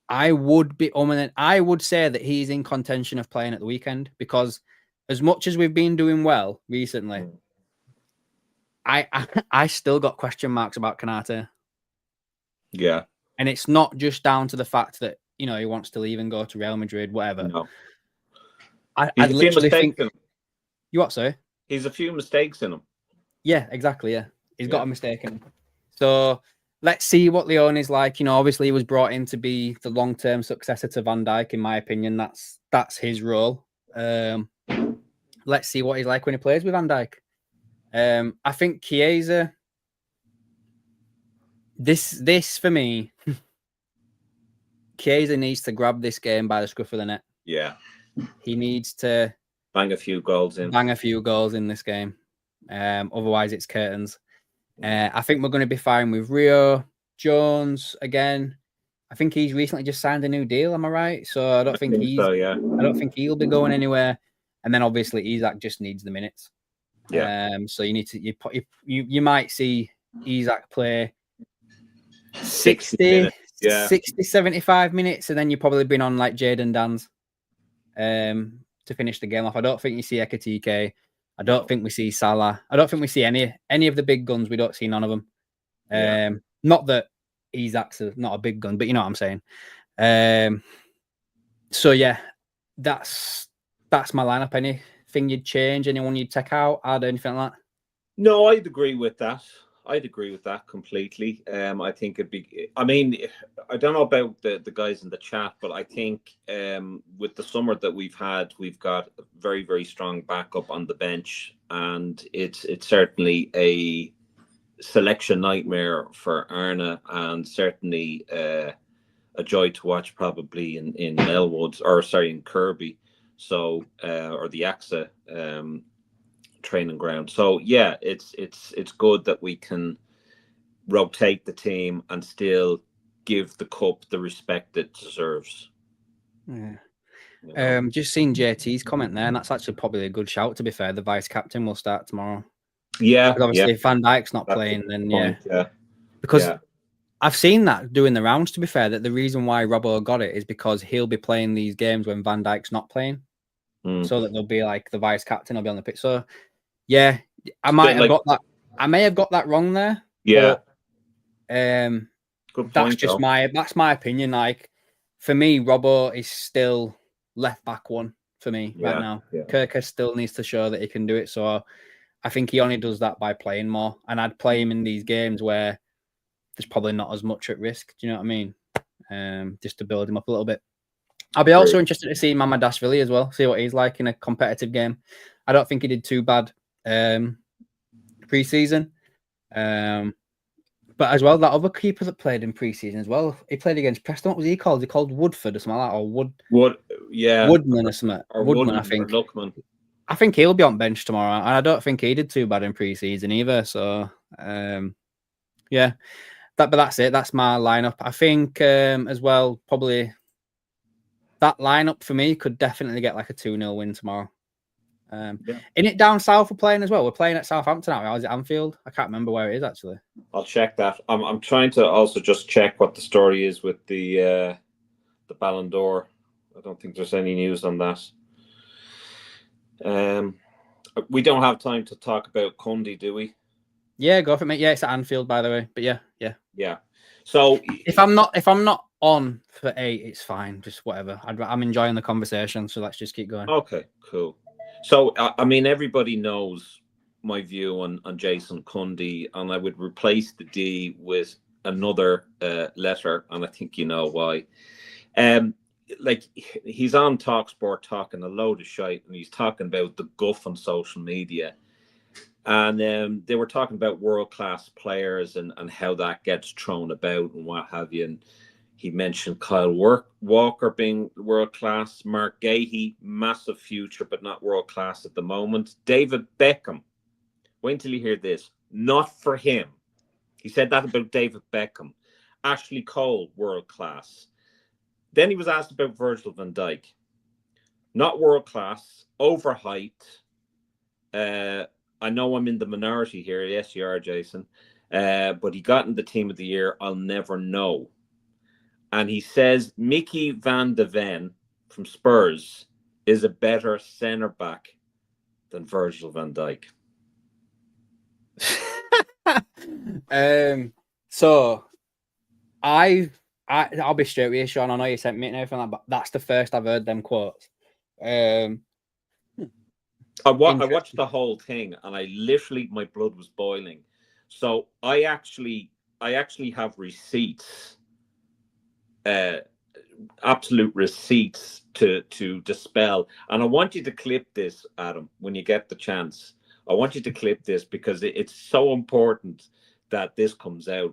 I would be I would say that he's in contention of playing at the weekend, because as much as we've been doing well recently, I still got question marks about Konate. Yeah. And it's not just down to the fact that, he wants to leave and go to Real Madrid, whatever. No. I literally think... You what, sorry? He's a few mistakes in him. Yeah, exactly, yeah. He's got a mistake in him. So let's see what Leone is like. Obviously he was brought in to be the long-term successor to Van Dijk, in my opinion. That's his role. Let's see what he's like when he plays with Van Dijk. I think Chiesa... This for me, Chiesa needs to grab this game by the scruff of the neck. Yeah. He needs to bang a few goals in this game. Otherwise, it's curtains. I think we're going to be fine with Rio. Jones, again, I think he's recently just signed a new deal. Am I right? So I don't think he'll be going anywhere. And then obviously Isak just needs the minutes. Yeah. So you need to you might see Isak play 60, 75 minutes, and then you've probably been on like Jadon Dan's to finish the game off. I don't think you see Ekatike. I don't think we see Salah. I don't think we see any of the big guns. We don't see none of them. Not that Isak's not a big gun, but you know what I'm saying. So yeah, that's my lineup. Anything you'd change? Anyone you'd take out? Add anything like that? No, I'd agree with that. Completely. I think it'd be... I mean, I don't know about the guys in the chat, but I think with the summer that we've had, we've got a very, very strong backup on the bench, and it's certainly a selection nightmare for Arna, and certainly a joy to watch probably in Melwood, in Kirby, so or the AXA training ground. So yeah, it's good that we can rotate the team and still give the cup the respect it deserves. Yeah. Just seen JT's comment there, and that's actually probably a good shout, to be fair. The vice captain will start tomorrow. Yeah. Because obviously if Van Dijk's not playing, then because I've seen that doing the rounds, to be fair, that the reason why Robbo got it is because he'll be playing these games when Van Dijk's not playing. so that they'll be like the vice captain will be on the pitch. So yeah, I might have got that. I may have got that wrong there. Yeah. But, good point, that's just my opinion. Like for me, Robbo is still left back one for me right now. Yeah. Kirker still needs to show that he can do it. So I think he only does that by playing more. And I'd play him in these games where there's probably not as much at risk. Do you know what I mean? Just to build him up a little bit. I'll be also interested to see Mamadashvili as well, see what he's like in a competitive game. I don't think he did too bad pre-season. But as well, that other keeper that played in pre-season as well, he played against Preston. What was he called? He called Woodford or something like that, or Woodman or something. Or Woodman, I think. Or Luckman. I think he'll be on bench tomorrow, and I don't think he did too bad in pre-season either. So, yeah, but that's it. That's my lineup. I think as well, probably that lineup for me could definitely get like a 2-0 win tomorrow. In it down south we're playing as well. We're playing at Southampton now. Or is it Anfield? I can't remember where it is actually. I'll check that. I'm trying to also just check what the story is with the Ballon d'Or. I don't think there's any news on that. We don't have time to talk about Cundy, do we? Yeah, go for it, mate. Yeah, it's at Anfield, by the way. But yeah. So if I'm not on for 8, it's fine. Just whatever. I'm enjoying the conversation, so let's just keep going. Okay, cool. So I mean, everybody knows my view on Jason Cundy, and I would replace the D with another letter, and I think you know why. Like he's on TalkSport talking a load of shite, and he's talking about the guff on social media, and they were talking about world-class players and how that gets thrown about and what have you. And he mentioned Kyle Walker being world-class, Mark Gahey, massive future, but not world-class at the moment. David Beckham, wait until you hear this, not for him. He said that about David Beckham. Ashley Cole, world-class. Then he was asked about Virgil van Dijk. Not world-class, overhyped. I know I'm in the minority here. Yes, you are, Jason. But he got in the team of the year. I'll never know. And he says Mickey van de Ven from Spurs is a better centre-back than Virgil van Dijk. So I'll be straight with you, Sean. I know you sent me and everything like that, but that's the first I've heard them quotes. I watched the whole thing, and I literally, my blood was boiling. So I actually have receipts, absolute receipts to dispel. And I want you to clip this, Adam, when you get the chance. I want you to clip this because it's so important that this comes out.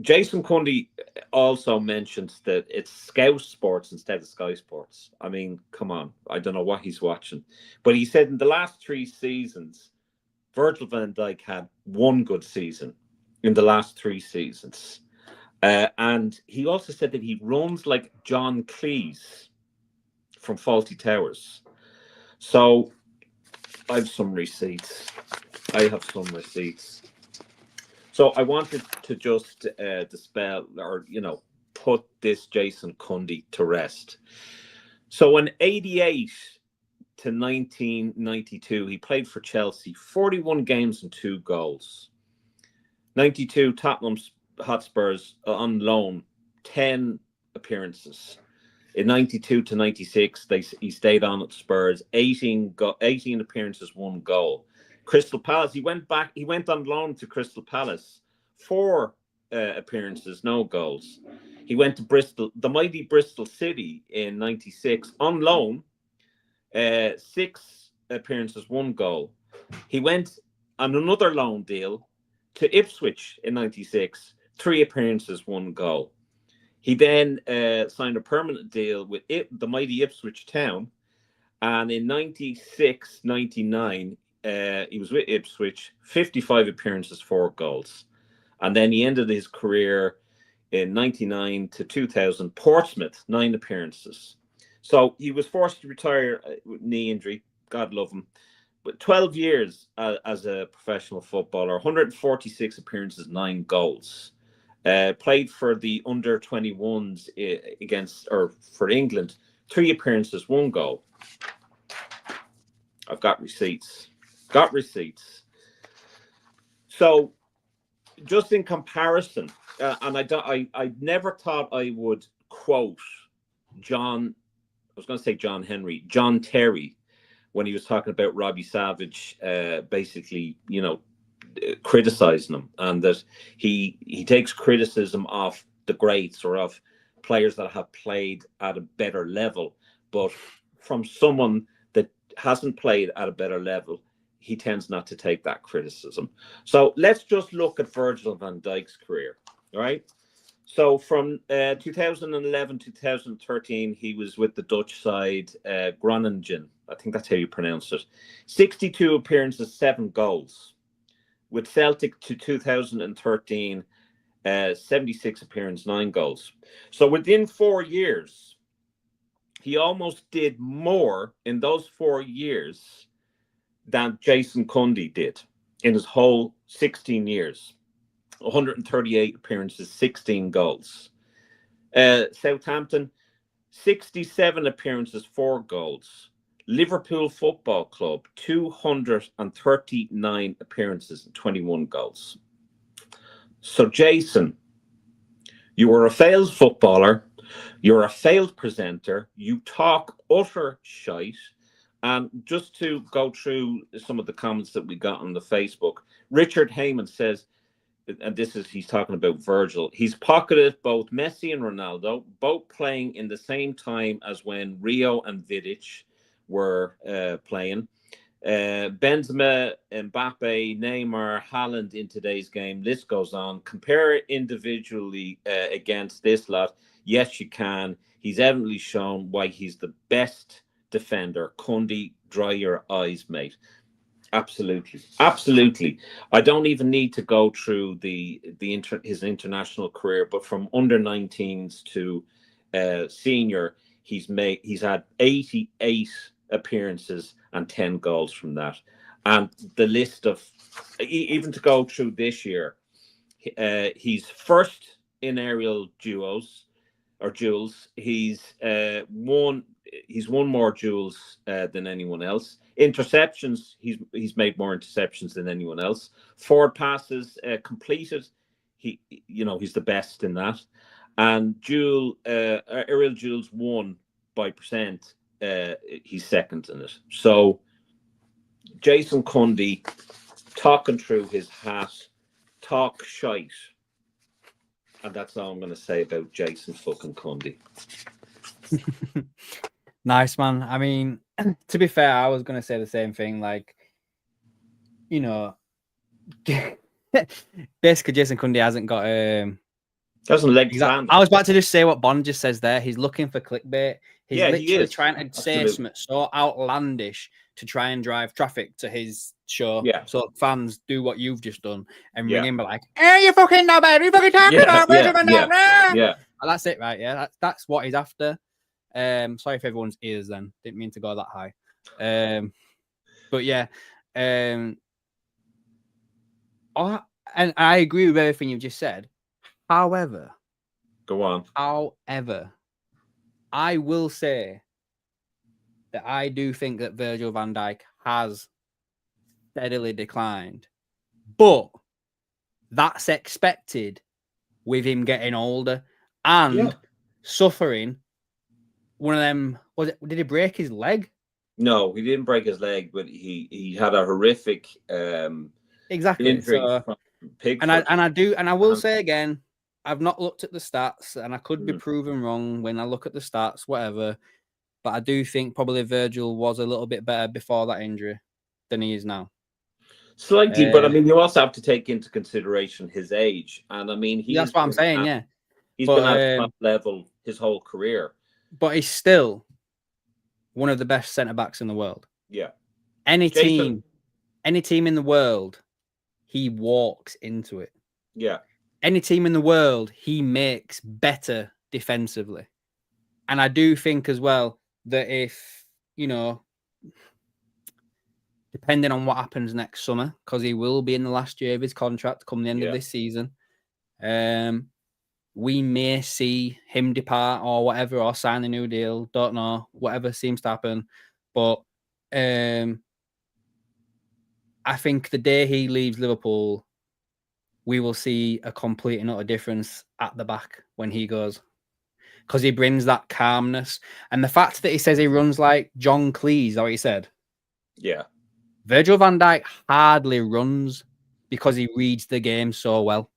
Jason Cundy also mentions that it's Scout Sports instead of Sky Sports. I mean, come on. I don't know what he's watching. But he said in the last 3 seasons, Virgil van Dijk had 1 good season in the last 3 seasons. And he also said that he runs like John Cleese from Fawlty Towers. So I have some receipts. So I wanted to just dispel or, put this Jason Cundy to rest. So in 88 to 1992, he played for Chelsea, 41 games and 2 goals. 92, Tottenham Hotspurs on loan, 10 appearances. In 92 to 96, he stayed on at Spurs, 18 appearances, 1 goal. Crystal Palace, he went on loan to Crystal Palace, 4 appearances, no goals. He went to Bristol, the mighty Bristol City in 96, on loan, 6 appearances, 1 goal. He went on another loan deal to Ipswich in 96, 3 appearances, 1 goal. He then signed a permanent deal with the mighty Ipswich Town, and in 96, 99, he was with Ipswich, 55 appearances, 4 goals. And then he ended his career in 99 to 2000, Portsmouth, 9 appearances. So he was forced to retire with knee injury, God love him. But 12 years as a professional footballer, 146 appearances, 9 goals. Played for the under-21s for England, 3 appearances, 1 goal. I've got receipts. Got receipts. So, just in comparison, and I never thought I would quote John. I was going to say John Henry, John Terry, when he was talking about Robbie Savage, basically, criticizing him, and that he takes criticism of the greats or of players that have played at a better level, but from someone that hasn't played at a better level, he tends not to take that criticism. So let's just look at Virgil van Dijk's career, all right? So from 2011 to 2013, he was with the Dutch side, Groningen. I think that's how you pronounce it. 62 appearances, 7 goals. With Celtic to 2013, 76 appearances, 9 goals. So within 4 years, he almost did more in those 4 years than Jason Cundy did in his whole 16 years. 138 appearances, 16 goals. Southampton, 67 appearances, 4 goals. Liverpool Football Club, 239 appearances and 21 goals. So, Jason, you were a failed footballer. You're a failed presenter. You talk utter shite. And just to go through some of the comments that we got on the Facebook, Richard Heyman says, and he's talking about Virgil, he's pocketed both Messi and Ronaldo, both playing in the same time as when Rio and Vidic were playing. Benzema, Mbappe, Neymar, Haaland in today's game, list goes on. Compare it individually against this lot. Yes, you can. He's evidently shown why he's the best defender. Cundy, dry your eyes, mate. Absolutely. I don't even need to go through his international career, but from under 19s to senior, he's had 88 appearances and 10 goals from that. And the list of, even to go through this year, he's first in aerial duels or duels. He's won more duels than anyone else. Interceptions, he's made more interceptions than anyone else. Forward passes completed, he's the best in that. And aerial duels won by percent, he's second in it. So Jason Cundy, talking through his hat, talk shite. And that's all I'm going to say about Jason fucking Cundy. Nice, man. I mean, to be fair, I was going to say the same thing. Like, basically, Jason Cundy hasn't got doesn't leg stand. I was about to just say what Bond just says there. He's looking for clickbait. He's literally he trying to say something so outlandish to try and drive traffic to his show. Yeah. So fans do what you've just done and ring him like, "Hey, you fucking know about? You fucking talking about? Yeah. And that's it, right? Yeah, that's what he's after. Sorry for everyone's ears. Then didn't mean to go that high. But yeah, and I agree with everything you've just said. However, go on. However, I will say that I do think that Virgil van Dijk has steadily declined, but that's expected with him getting older and suffering. One of them, did he break his leg? No, he didn't break his leg, but he had a horrific exactly injury from Pickford. And I will say again, I've not looked at the stats, and I could be proven wrong when I look at the stats, whatever. But I do think probably Virgil was a little bit better before that injury than he is now. Slightly, but I mean, you also have to take into consideration his age, and I mean, that's what I'm saying. He's been at top level his whole career, but he's still one of the best centre backs in the world. Yeah, any team in the world, he walks into it. Yeah, any team in the world, he makes better defensively, and I do think as well that if depending on what happens next summer, because he will be in the last year of his contract come the end of this season, we may see him depart or whatever, or sign a new deal. Don't know, whatever seems to happen. But I think the day he leaves Liverpool, we will see a complete and utter difference at the back when he goes. Because he brings that calmness. And the fact that he says he runs like John Cleese, is that what he said? Yeah. Virgil van Dijk hardly runs because he reads the game so well.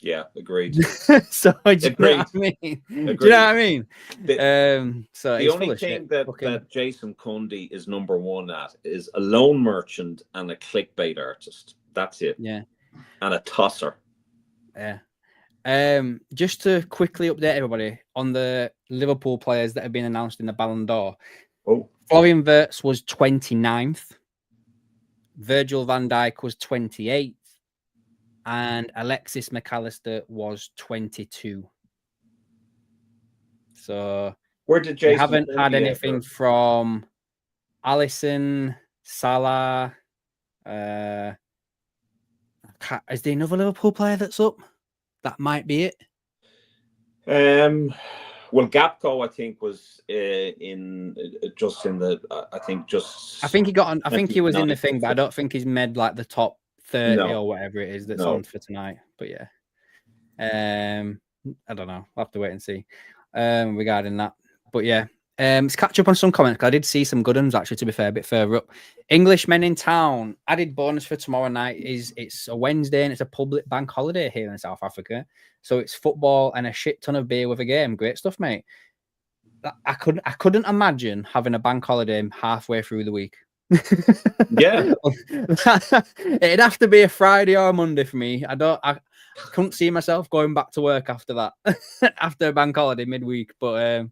Yeah, agreed. So do you know what I mean? Agreed. Do you know what I mean? So the only thing that Jason Cundy is number one at is a loan merchant and a clickbait artist. That's it. Yeah. And a tosser. Yeah. Just to quickly update everybody on the Liverpool players that have been announced in the Ballon d'Or. Oh. Florian Wirtz was 29th. Virgil van Dijk was 28th. And Alexis McAllister was 22. So where did Jason? We haven't had anything from Alisson, Salah. Is there another Liverpool player that's up? That might be it. Well, Gapco, I think, was I think he got on. I think he was in the thing, but I don't think he's made like the top 30 or whatever it is that's on for tonight. But yeah, I don't know. I'll have to wait and see regarding that. But yeah, let's catch up on some comments. I did see some good ones actually. To be fair, a bit further up. Englishmen in town. Added bonus for tomorrow night is it's a Wednesday and it's a public bank holiday here in South Africa. So it's football and a shit ton of beer with a game. Great stuff, mate. I couldn't imagine having a bank holiday halfway through the week. Yeah. It'd have to be a Friday or a Monday for me. I couldn't see myself going back to work after that, after a bank holiday midweek. But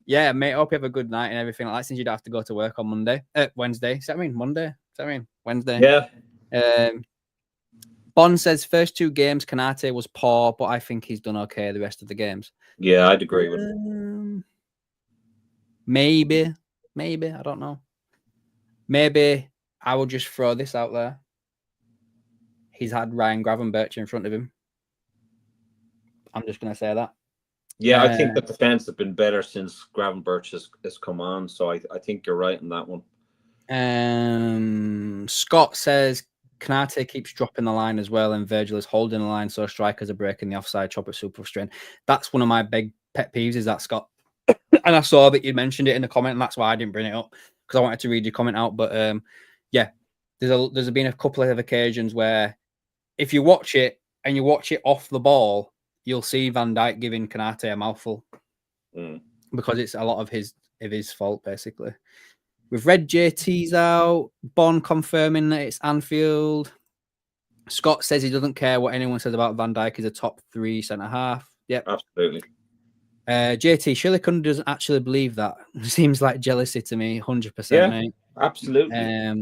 yeah, mate, hope you have a good night and everything like that, since you don't have to go to work on Wednesday. Does that mean Monday? Does that mean Wednesday? Yeah. Bond says first two games Konate was poor, but I think he's done okay the rest of the games. Yeah, I'd agree with him. Maybe, I don't know. Maybe I will just throw this out there. He's had Ryan Gravenberch in front of him. I'm just going to say that. Yeah, I think the defense have been better since Gravenberch has come on. So I think you're right in that one. Scott says Konate keeps dropping the line as well, and Virgil is holding the line, so strikers are breaking the offside. Chop it super frustrating. That's one of my big pet peeves, is that, Scott. And I saw that you mentioned it in the comment, and that's why I didn't bring it up, because I wanted to read your comment out. But yeah, there's been a couple of occasions where if you watch it and you watch it off the ball, you'll see Van Dijk giving Konate a mouthful because it's a lot of his fault, basically. We've read JT's out. Bond confirming that it's Anfield. Scott says he doesn't care what anyone says about Van Dijk. He's a top 3 centre-half. Yep. Absolutely. JT, Shillicun doesn't actually believe that. Seems like jealousy to me, 100%, mate. Absolutely. I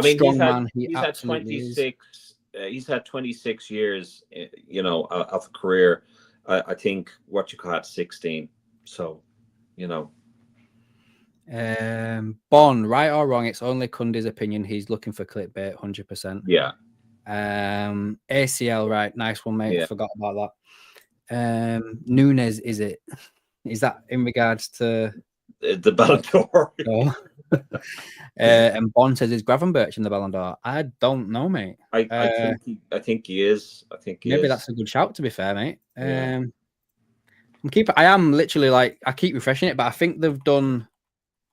mean, he's had 26. He's had 26 years, of career. I think what you call it 16. So, Bond, right or wrong, it's only Kundi's opinion. He's looking for clickbait, 100%. Yeah. ACL, right? Nice one, mate. Yeah. Forgot about that. Nunes, is that in regards to the Ballon d'Or? And Bond says, is Gravenberch in the Ballon d'Or? I don't know, mate. I think he is. Maybe that's a good shout, to be fair, mate. Yeah. I am literally like, I keep refreshing it, but I think they've done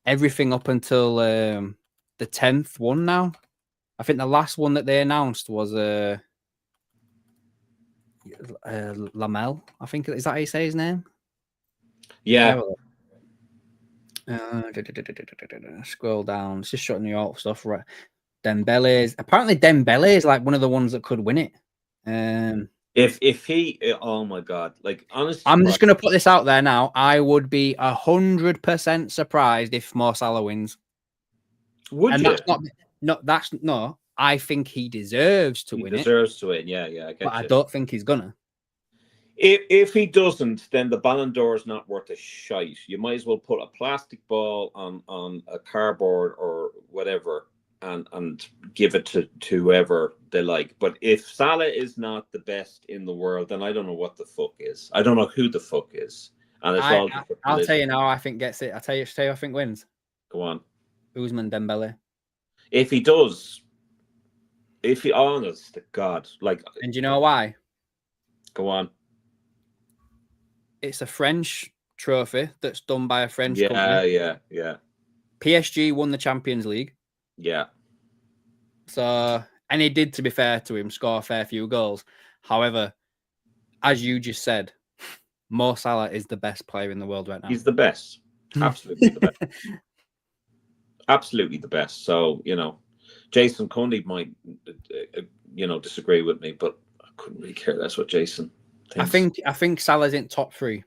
everything up until the 10th one now. I think the last one that they announced was Lamel. I think, is that how you say his name? Yeah. Scroll down. It's just showing you all stuff, right? Apparently Dembele is like one of the ones that could win it. If he, oh my god, like honestly, I'm just gonna put this out there now. I would be 100% surprised if Mo Salah wins. Would and you? No. I think he deserves to win. He deserves to win. Yeah, I get but I don't think he's gonna. If he doesn't, then the Ballon d'Or is not worth a shite. You might as well put a plastic ball on a cardboard or whatever and give it to whoever they like. But if Salah is not the best in the world, then I don't know what the fuck is. I don't know who the fuck is. And it's I'll tell you now. I think gets it. I'll tell you who I think wins. Go on. Ousmane Dembele. If he does, If you're honest to God, like, And you know why? go on. It's a French trophy that's done by a French company. Yeah. PSG won the Champions League. Yeah. So, and he did, to be fair to him, score a fair few goals. However, as you just said, Mo Salah is the best player in the world right now. He's the best. Absolutely the best. Absolutely the best. So, you know, Jason Cundy might, disagree with me, but I couldn't really care less what Jason thinks. I think Salah's in top 3,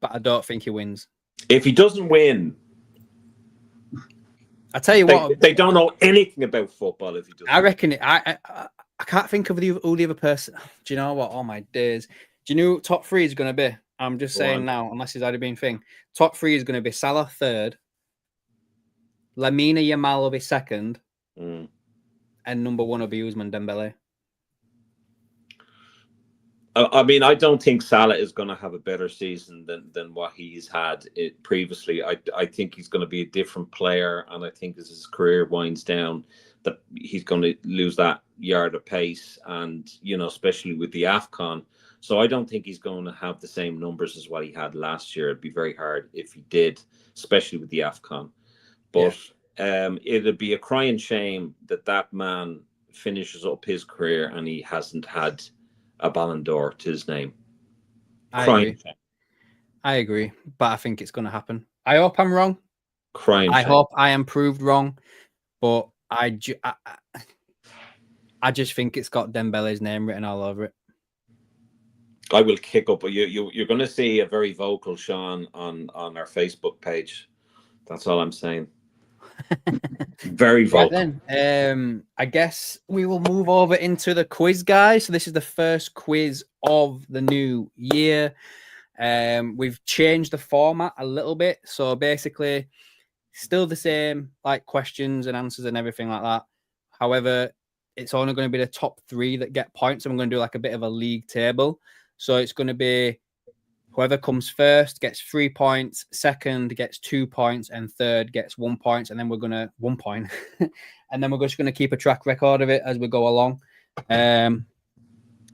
but I don't think he wins. If he doesn't win, I tell you what, they don't know anything about football. If he doesn't, I reckon I can't think of who the other person. Do you know what? Oh my days! Do you know who top 3 is going to be? I'm just saying now, unless it's already been thing. Top 3 is going to be Salah third, Lamine Yamal will be second, and number 1 will be Ousmane Dembele. I mean, I don't think Salah is going to have a better season than what he's had previously. I think he's going to be a different player, and I think as his career winds down, that he's going to lose that yard of pace, and especially with the AFCON. So I don't think he's going to have the same numbers as what he had last year. It'd be very hard if he did, especially with the AFCON. But it'd be a crying shame that man finishes up his career and he hasn't had a Ballon d'Or to his name. I agree, but I think it's going to happen. I hope I'm wrong. I hope I am proved wrong, but I just think it's got Dembele's name written all over it. I will kick up. You're going to see a very vocal Sean on our Facebook page. That's all I'm saying. Very vocal. Right then, I guess we will move over into the quiz, guys. So this is the first quiz of the new year. We've changed the format a little bit. So basically, still the same, like questions and answers and everything like that. However, it's only going to be the top 3 that get points. I'm going to do like a bit of a league table. So it's going to be whoever comes first gets 3 points, second gets 2 points, and third gets 1 point. And then we're going to 1 point. And then we're just going to keep a track record of it as we go along. I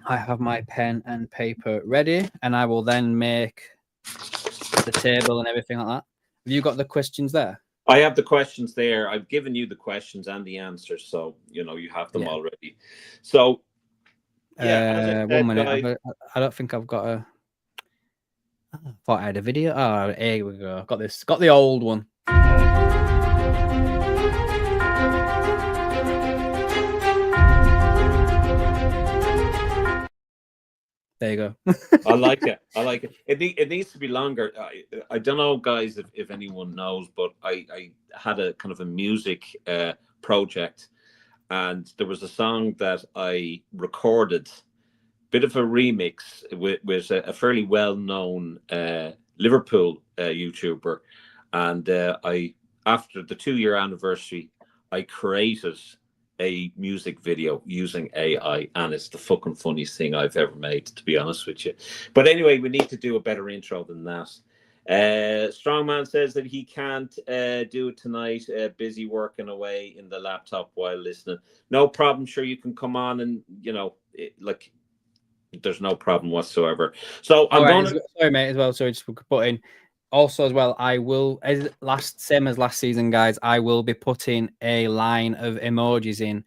have my pen and paper ready, and I will then make the table and everything like that. Have you got the questions there? I have the questions there. I've given you the questions and the answers, so you have them already. So, 1 minute. I don't think I've got a. I thought I had a video. Oh, here we go. Got this. Got the old one. There you go. I like it. I like it. It needs to be longer. I don't know, guys, if anyone knows, but I had a kind of a music project, and there was a song that I recorded, bit of a remix with a fairly well-known Liverpool YouTuber, and after the 2-year anniversary, I created a music video using AI, and it's the fucking funniest thing I've ever made, to be honest with you. But anyway, we need to do a better intro than that. Strongman says that he can't do it tonight, busy working away in the laptop while listening. No problem, sure, you can come on, and there's no problem whatsoever. So I'm going to... Sorry, mate, as well. Sorry, just put in. Also, as well, I will, same as last season, guys, I will be putting a line of emojis in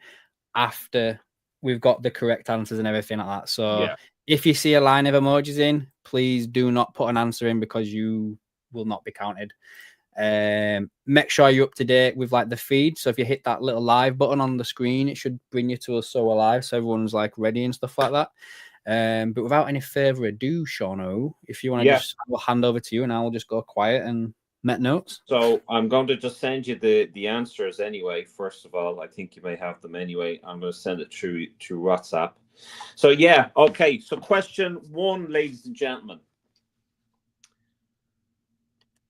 after we've got the correct answers and everything like that. So if you see a line of emojis in, please do not put an answer in, because you will not be counted. Make sure you're up to date with like the feed. So if you hit that little live button on the screen, it should bring you to us so alive, so everyone's like ready and stuff like that. But without any further ado, Shauno, if you want to I will hand over to you, and I'll just go quiet and make notes. So I'm going to just send you the answers anyway. First of all, I think you may have them anyway. I'm going to send it through WhatsApp. So okay. So question 1, ladies and gentlemen.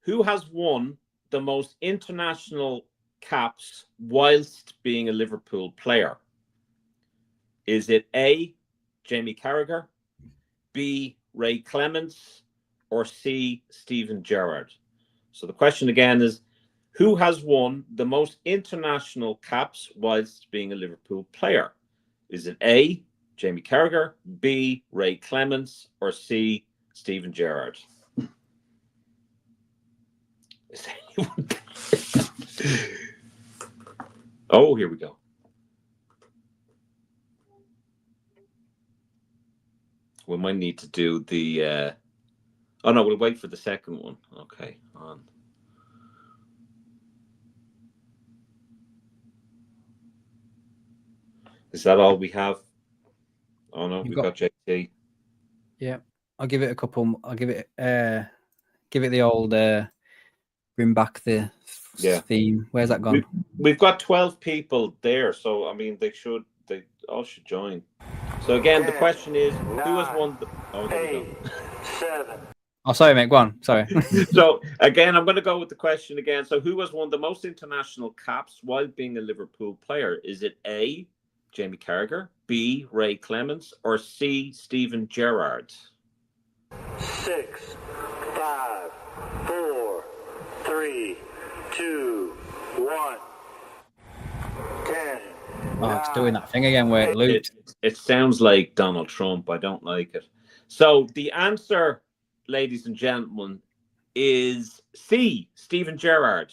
Who has won the most international caps whilst being a Liverpool player? Is it A, Jamie Carragher, B, Ray Clements, or C, Steven Gerrard? So the question again is, who has won the most international caps whilst being a Liverpool player? Is it A, Jamie Carragher, B, Ray Clements, or C, Steven Gerrard? Is anyone... Oh, here we go. We might need to do the... Oh, no, we'll wait for the second one. Okay, on. Is that all we have? Oh, no, we've got JT. Yeah, I'll give it a couple. I'll give it the old bring back the theme. Where's that gone? We've got 12 people there, so I mean they all should join. So again, the question is, who has won the... Oh, there we go. 7. Oh, sorry, mate. Go on. Sorry. So again, I'm going to go with the question again. So who has won the most international caps while being a Liverpool player? Is it A, Jamie Carragher, B, Ray Clements, or C, Steven Gerrard? 6, 5, 4, 3, 2, 1, 10. Oh, it's doing that thing again where it loops. It sounds like Donald Trump. I don't like it. So the answer, ladies and gentlemen, is C, Steven Gerrard.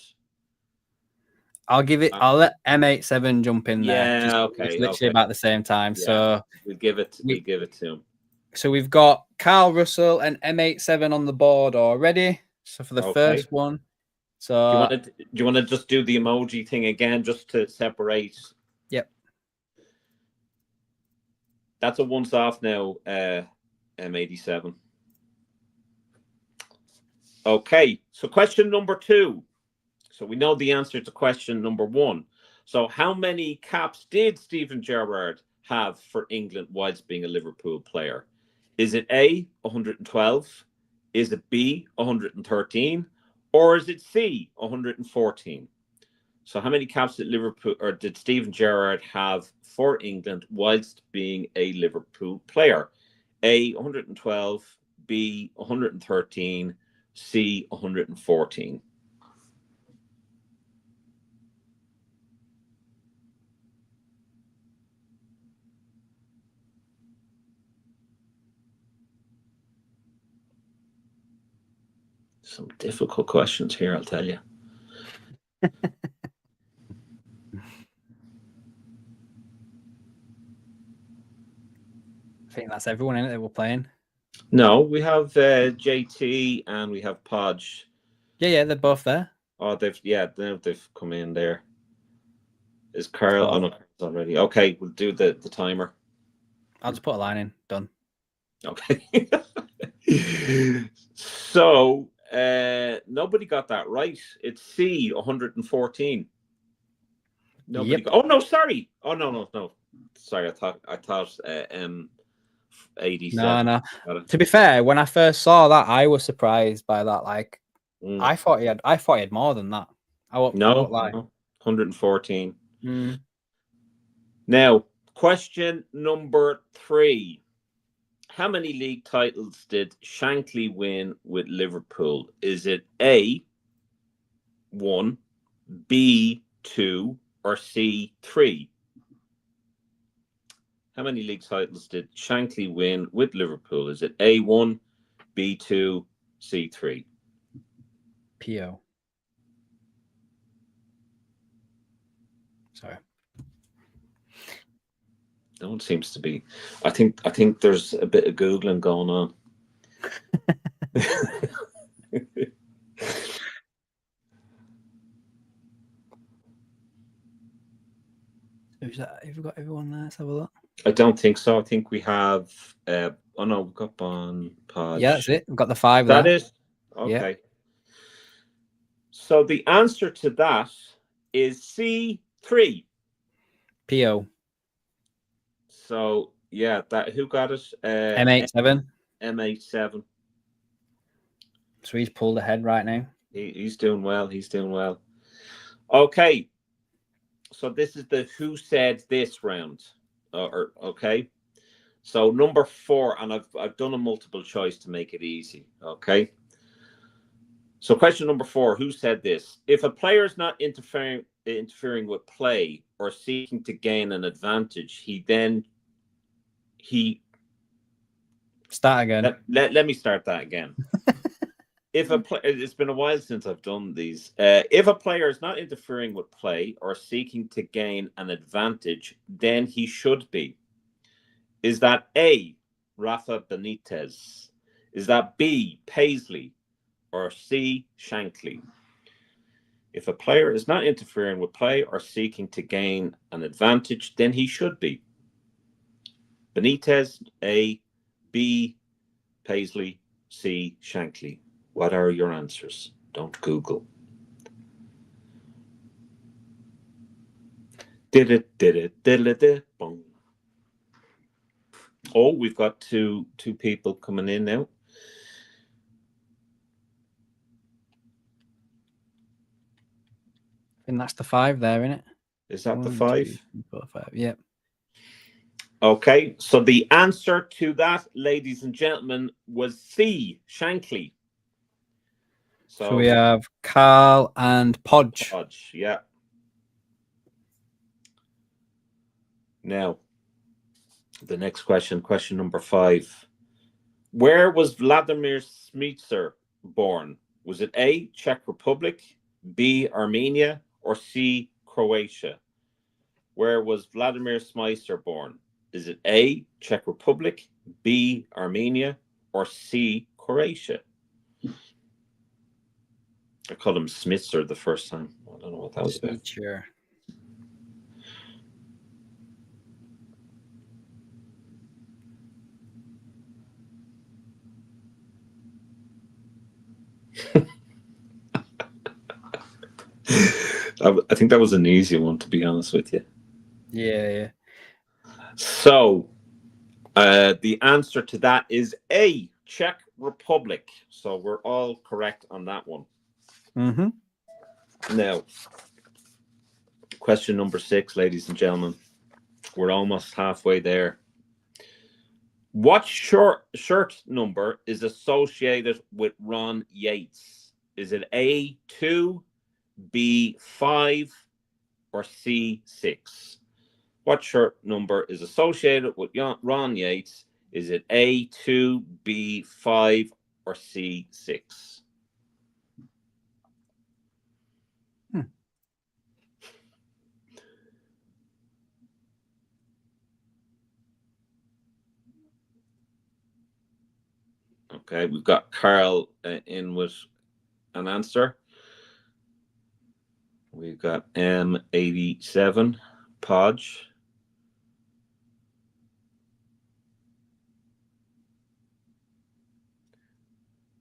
I'll give it. I'll let M87 jump in there. Yeah, okay. It's literally about the same time. Yeah. So we'll give it to him. So we've got Carl Russell and M87 on the board already. So for the first one, so do you want to just do the emoji thing again, just to separate? Yep. That's a once off now. M87. Okay. So question number 2. So we know the answer to question number 1. So how many caps did Steven Gerrard have for England whilst being a Liverpool player? Is it A, 112? Is it B, 113? Or is it C, 114? So how many caps did Steven Gerrard have for England whilst being a Liverpool player? A, 112, B, 113, C, 114. Some difficult questions here, I'll tell you. I think that's everyone in it that we're playing. No, we have JT and we have Podge. Yeah, they're both there. Oh, they've come in there. Is Carl? Oh no, Carl's already. Okay, we'll do the timer. I'll just put a line in. Done. Okay. So nobody got that right. It's C, 114. Nobody got... Oh no, sorry. Oh no. Sorry, I thought 87. No. To be fair, when I first saw that, I was surprised by that. Like, I thought he had more than that. I won't lie. 114. Now, question number 3. How many league titles did Shankly win with Liverpool? Is it A, 1, B, 2, or C, 3? How many league titles did Shankly win with Liverpool? Is it A1, B2, C3? PO. Sorry. No one seems to be. I think there's a bit of Googling going on. Who's that? Have we got everyone there? Let's have a look. I don't think so. I think we have. Oh no, we've got Bon Podge. Yeah, that's it. We've got the 5 there. That there. is okay. Yeah. So the answer to that is C3. PO. So yeah, who got it? M87. M87. So he's pulled ahead right now. He's doing well. Okay. So this is the who said this round. Okay. So number 4, and I've done a multiple choice to make it easy. Okay. So question number 4, who said this? If a player is not interfering interfering with play or seeking to gain an advantage, he Start again. let me start that again. If a player, it's been a while since I've done these. If a player is not interfering with play or seeking to gain an advantage, then he should be. Is that A, Rafa Benitez? Is that B, Paisley? Or C, Shankly? If a player is not interfering with play or seeking to gain an advantage, then he should be. Benitez, A, B, Paisley, C, Shankly. What are your answers? Don't Google. Boom. Oh, we've got two people coming in now. And that's the 5 there, isn't it? Is that 1, the 5? 2, 3, 4, 5. Yep. Okay, so the answer to that, ladies and gentlemen, was C, Shankly. So we have Carl and Podge. Podge, yeah. Now, the next question, question number 5. Where was Vladimir Smitser born? Was it A, Czech Republic, B, Armenia, or C, Croatia? Where was Vladimir Smitser born? Is it A, Czech Republic, B, Armenia, or C, Croatia? I called him Smitser the first time. I don't know what that was about. Sure. I think that was an easy one, to be honest with you. Yeah. So, the answer to that is A, Czech Republic. So we're all correct on that one. Mm-hmm. Now, question number 6, ladies and gentlemen. We're almost halfway there. What shirt number is associated with Ron Yates? Is it A, 2, B, 5, or C, 6? What shirt number is associated with Ron Yates? Is it A, 2, B, 5, or C, 6? Okay, we've got Carl in with an answer. We've got M87, Podge.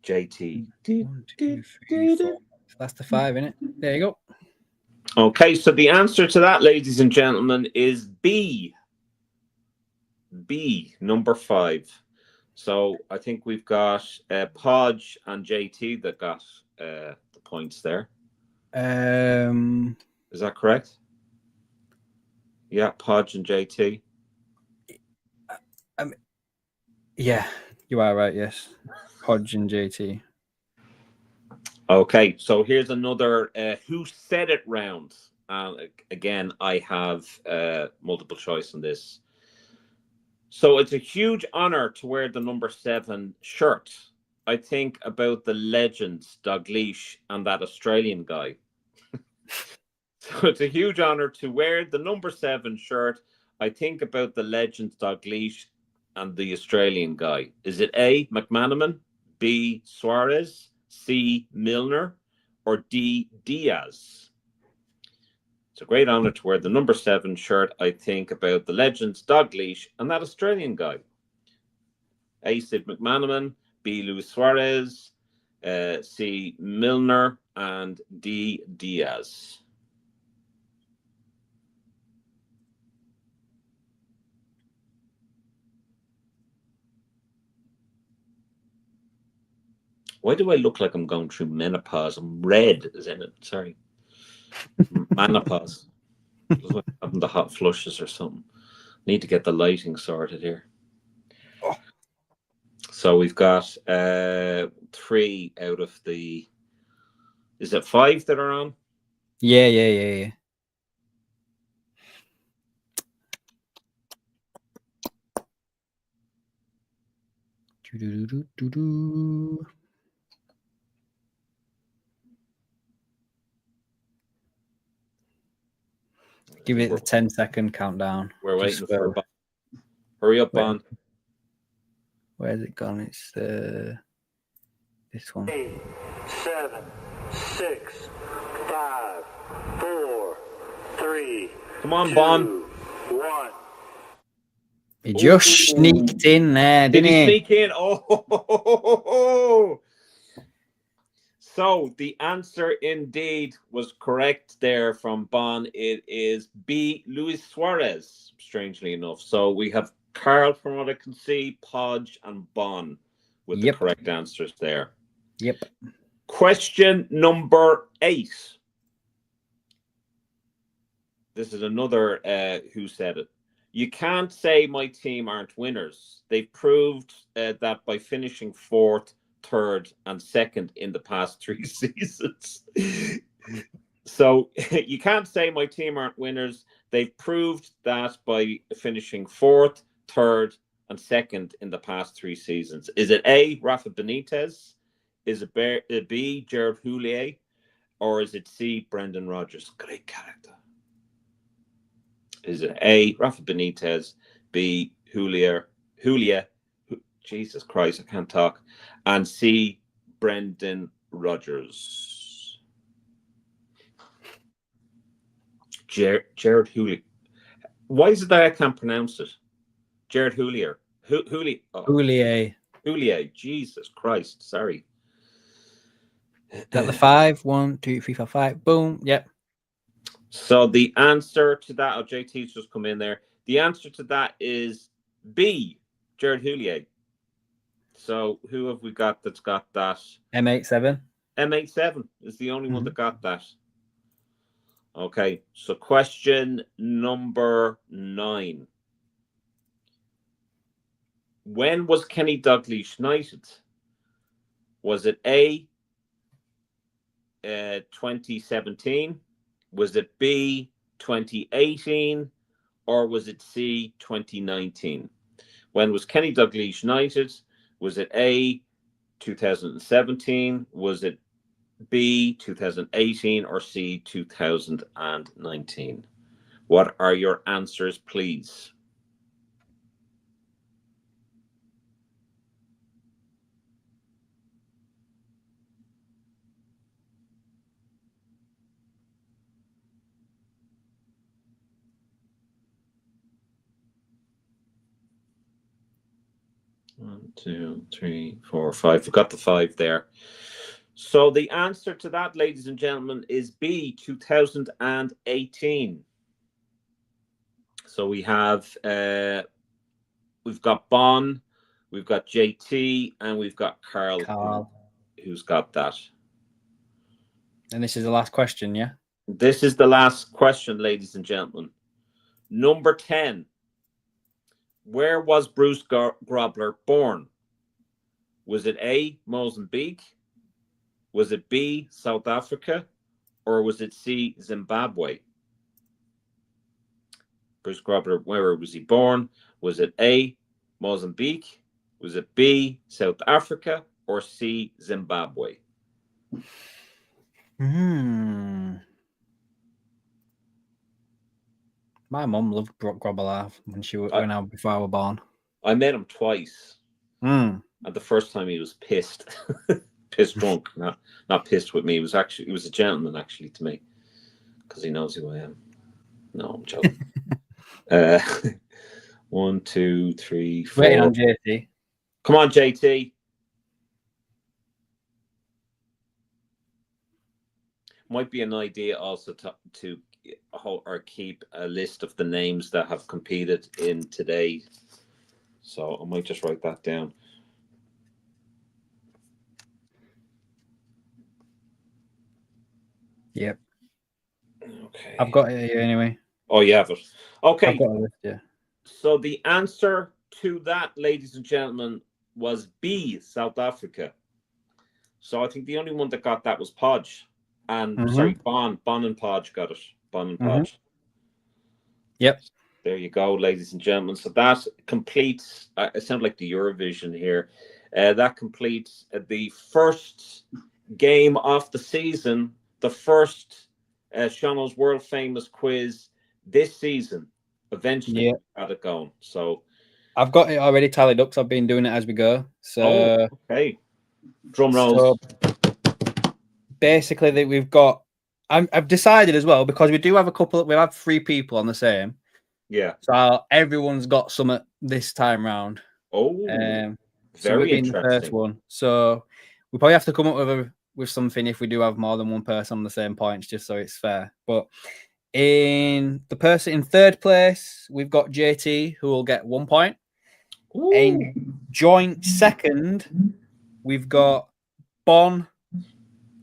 JT. 1, 2, 3, 4. That's the 5, isn't it? There you go. Okay, so the answer to that, ladies and gentlemen, is B. B, number 5. So I think we've got Podge and JT that got the points there. Is that correct? Yeah, Podge and JT. Yeah, you are right. Yes, Podge and JT. Okay, so here's another who said it round. Again, I have multiple choice on this. So it's a huge honor to wear the number 7 shirt. I think about the legends, Dalglish and that Australian guy. So it's a huge honor to wear the number 7 shirt. I think about the legends, Dalglish and the Australian guy. Is it A, McManaman, B, Suarez, C, Milner, or D, Diaz? It's a great honor to wear the number 7 shirt. I think about the legends, Dalglish and that Australian guy. A, Sid McManaman, B, Luis Suarez, C, Milner, and D, Diaz. Why do I look like I'm going through menopause? I'm red, isn't it? Sorry. Menopause. Like having the hot flushes or something. Need to get the lighting sorted here. Oh. So we've got 3 out of the. Is it 5 that are on? Yeah. Do-do-do-do-do-do. Give it the 10-second countdown. We're waiting for Bon. Hurry up, Bon. Where's it gone? It's this one. 8, 7, 6, 5, 4, 3. Come on, Bon. 1. He just sneaked in there, Did didn't he he? sneak in? Oh. So the answer indeed was correct there from Bon. It is B, Luis Suarez, strangely enough. So we have Carl, from what I can see, Podge, and Bon with the correct answers there. Yep. Question number 8. This is another who said it. You can't say my team aren't winners. They've proved that by finishing 4th, 3rd, and 2nd in the past 3 seasons. So you can't say my team aren't winners. They've proved that by finishing 4th, 3rd, and 2nd in the past 3 seasons. Is it A, Rafa Benitez? Is it B, Gerard Houllier? Or is it C, Brendan Rodgers? Great character. Is it A, Rafa Benitez, B, Houllier, Jesus Christ, I can't talk, and C, Brendan Rodgers? Gerard Houllier. Why is it that I can't pronounce it? Gerard Houllier. Houllier. Jesus Christ, sorry. Got the 5. 1, 2, 3, 4, 5. Boom. Yep. So the answer to that, JT's just come in there. The answer to that is B, Gerard Houllier. So who have we got that's got that? M87. M87 is the only one that got that. Okay, so question number 9. When was Kenny Dalglish knighted? Was it A, 2017? Was it B, 2018? Or was it C, 2019? When was Kenny Dalglish knighted? Was it A, 2017? Was it B, 2018? Or C, 2019? What are your answers, please? One, 2, 3, 4, 5. Forgot the 5 there. So the answer to that, ladies and gentlemen, is B, 2018. So we have we've got Bon, we've got JT, and we've got Carl. Who's got that. And this is the last question, yeah? This is the last question, ladies and gentlemen. Number 10. Where was Bruce Grobler born? Was it A, Mozambique? Was it B, South Africa? Or was it C, Zimbabwe? Bruce Grobler, where was he born? Was it A, Mozambique? Was it B, South Africa? Or C, Zimbabwe? My mum loved Grobler when before I was born. I met him twice. And the first time he was pissed. Pissed drunk. Not pissed with me. He was a gentleman actually to me. Because he knows who I am. No, I'm joking. 1, 2, 3, 4. Waiting on JT. Come on, JT. Might be an idea also to or keep a list of the names that have competed in today. So I might just write that down. Yep. Okay. I've got it here anyway. Oh, you have it. Okay. I've got a list, yeah. So the answer to that, ladies and gentlemen, was B, South Africa. So I think the only one that got that was Podge. And sorry, Bon and Podge got it. Bon and Podge. Yep. There you go, ladies and gentlemen. So that completes, I sound like the Eurovision here. That completes the first game of the season, the first Sean's world famous quiz this season. Eventually, got it going. So I've got it already tallied up. 'Cause I've been doing it as we go. So okay, drum rolls. So basically, we've got. I've decided as well, because we do have a couple. We have 3 people on the same. Yeah. So everyone's got some this time round. Oh, so we've very been the first one. So we probably have to come up with something if we do have more than one person on the same points, just so it's fair. But in the person in 3rd place, we've got JT, who will get 1 point. Ooh. In joint 2nd, we've got Bon,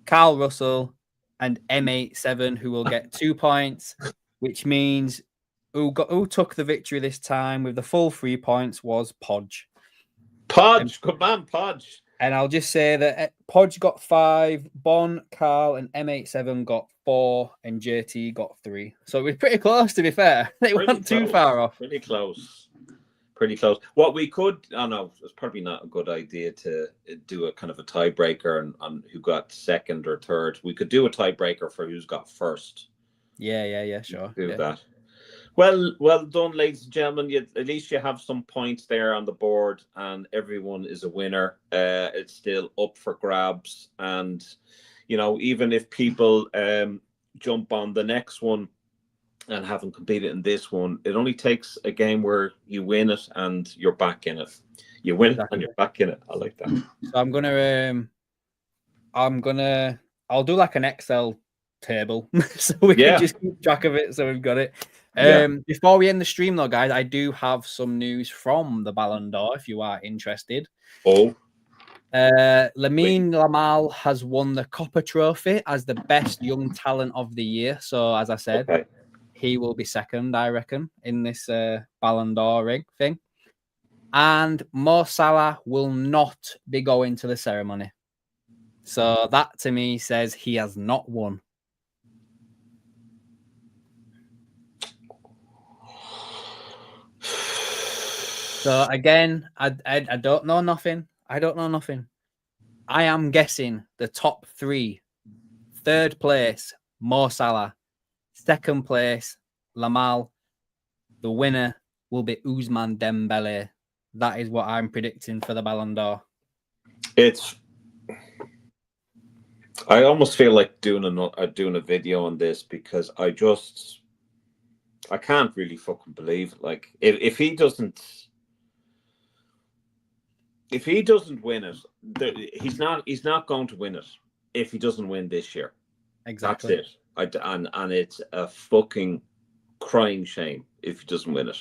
Carl Russell, and M87, who will get 2 points, which means who took the victory this time with the full 3 points was Podge. Good man, Podge. And I'll just say that Podge got 5, Bon, Carl, and M87 got 4, and JT got 3. So it was pretty close, to be fair. They weren't too far off. Pretty close. Pretty close. What we could, I know, it's probably not a good idea to do a kind of a tiebreaker on who got 2nd or 3rd. We could do a tiebreaker for who's got 1st. Yeah, sure. Do that. Well done, ladies and gentlemen. At least you have some points there on the board, and everyone is a winner. It's still up for grabs, and even if people jump on the next one and haven't competed in this one, it only takes a game where you win it and you're back in it. You win it and you're back in it. I like that. So I'll do like an Excel table so we can just keep track of it, so we've got it. Before we end the stream though, guys, I do have some news from the Ballon d'Or if you are interested. Lamine Yamal has won the Copper Trophy as the best young talent of the year. So as I said, he will be 2nd, I reckon, in this Ballon d'Or thing. And Mo Salah will not be going to the ceremony. So that to me says he has not won. So again, I don't know nothing. I don't know nothing. I am guessing the top 3. 3rd place, Mo Salah. 2nd place, Lamal. The winner will be Ousmane Dembele. That is what I'm predicting for the Ballon d'Or. I almost feel like doing a video on this, because I can't really fucking believe it. Like if he doesn't win it, he's not going to win it if he doesn't win this year. Exactly. That's it. And it's a fucking crying shame if he doesn't win it.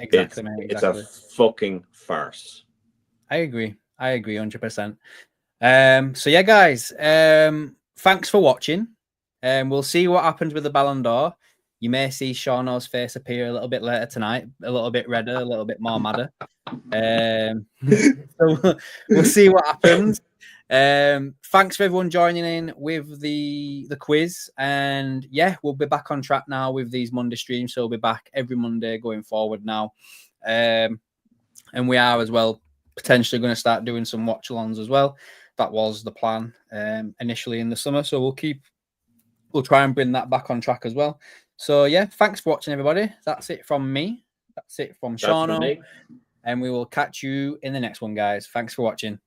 Exactly, mate. Exactly. It's a fucking farce. I agree 100%. So yeah, guys, thanks for watching. We'll see what happens with the Ballon d'Or. You may see Sean's face appear a little bit later tonight, a little bit redder, a little bit more madder. So we'll see what happens. Thanks for everyone joining in with the quiz, and yeah, we'll be back on track now with these Monday streams. So we'll be back every Monday going forward now, and we are as well potentially going to start doing some watch-alongs as well. That was the plan initially in the summer, so we'll try and bring that back on track as well. So yeah, thanks for watching, everybody. That's it from me. That's it from Sean, and we will catch you in the next one, guys. Thanks for watching.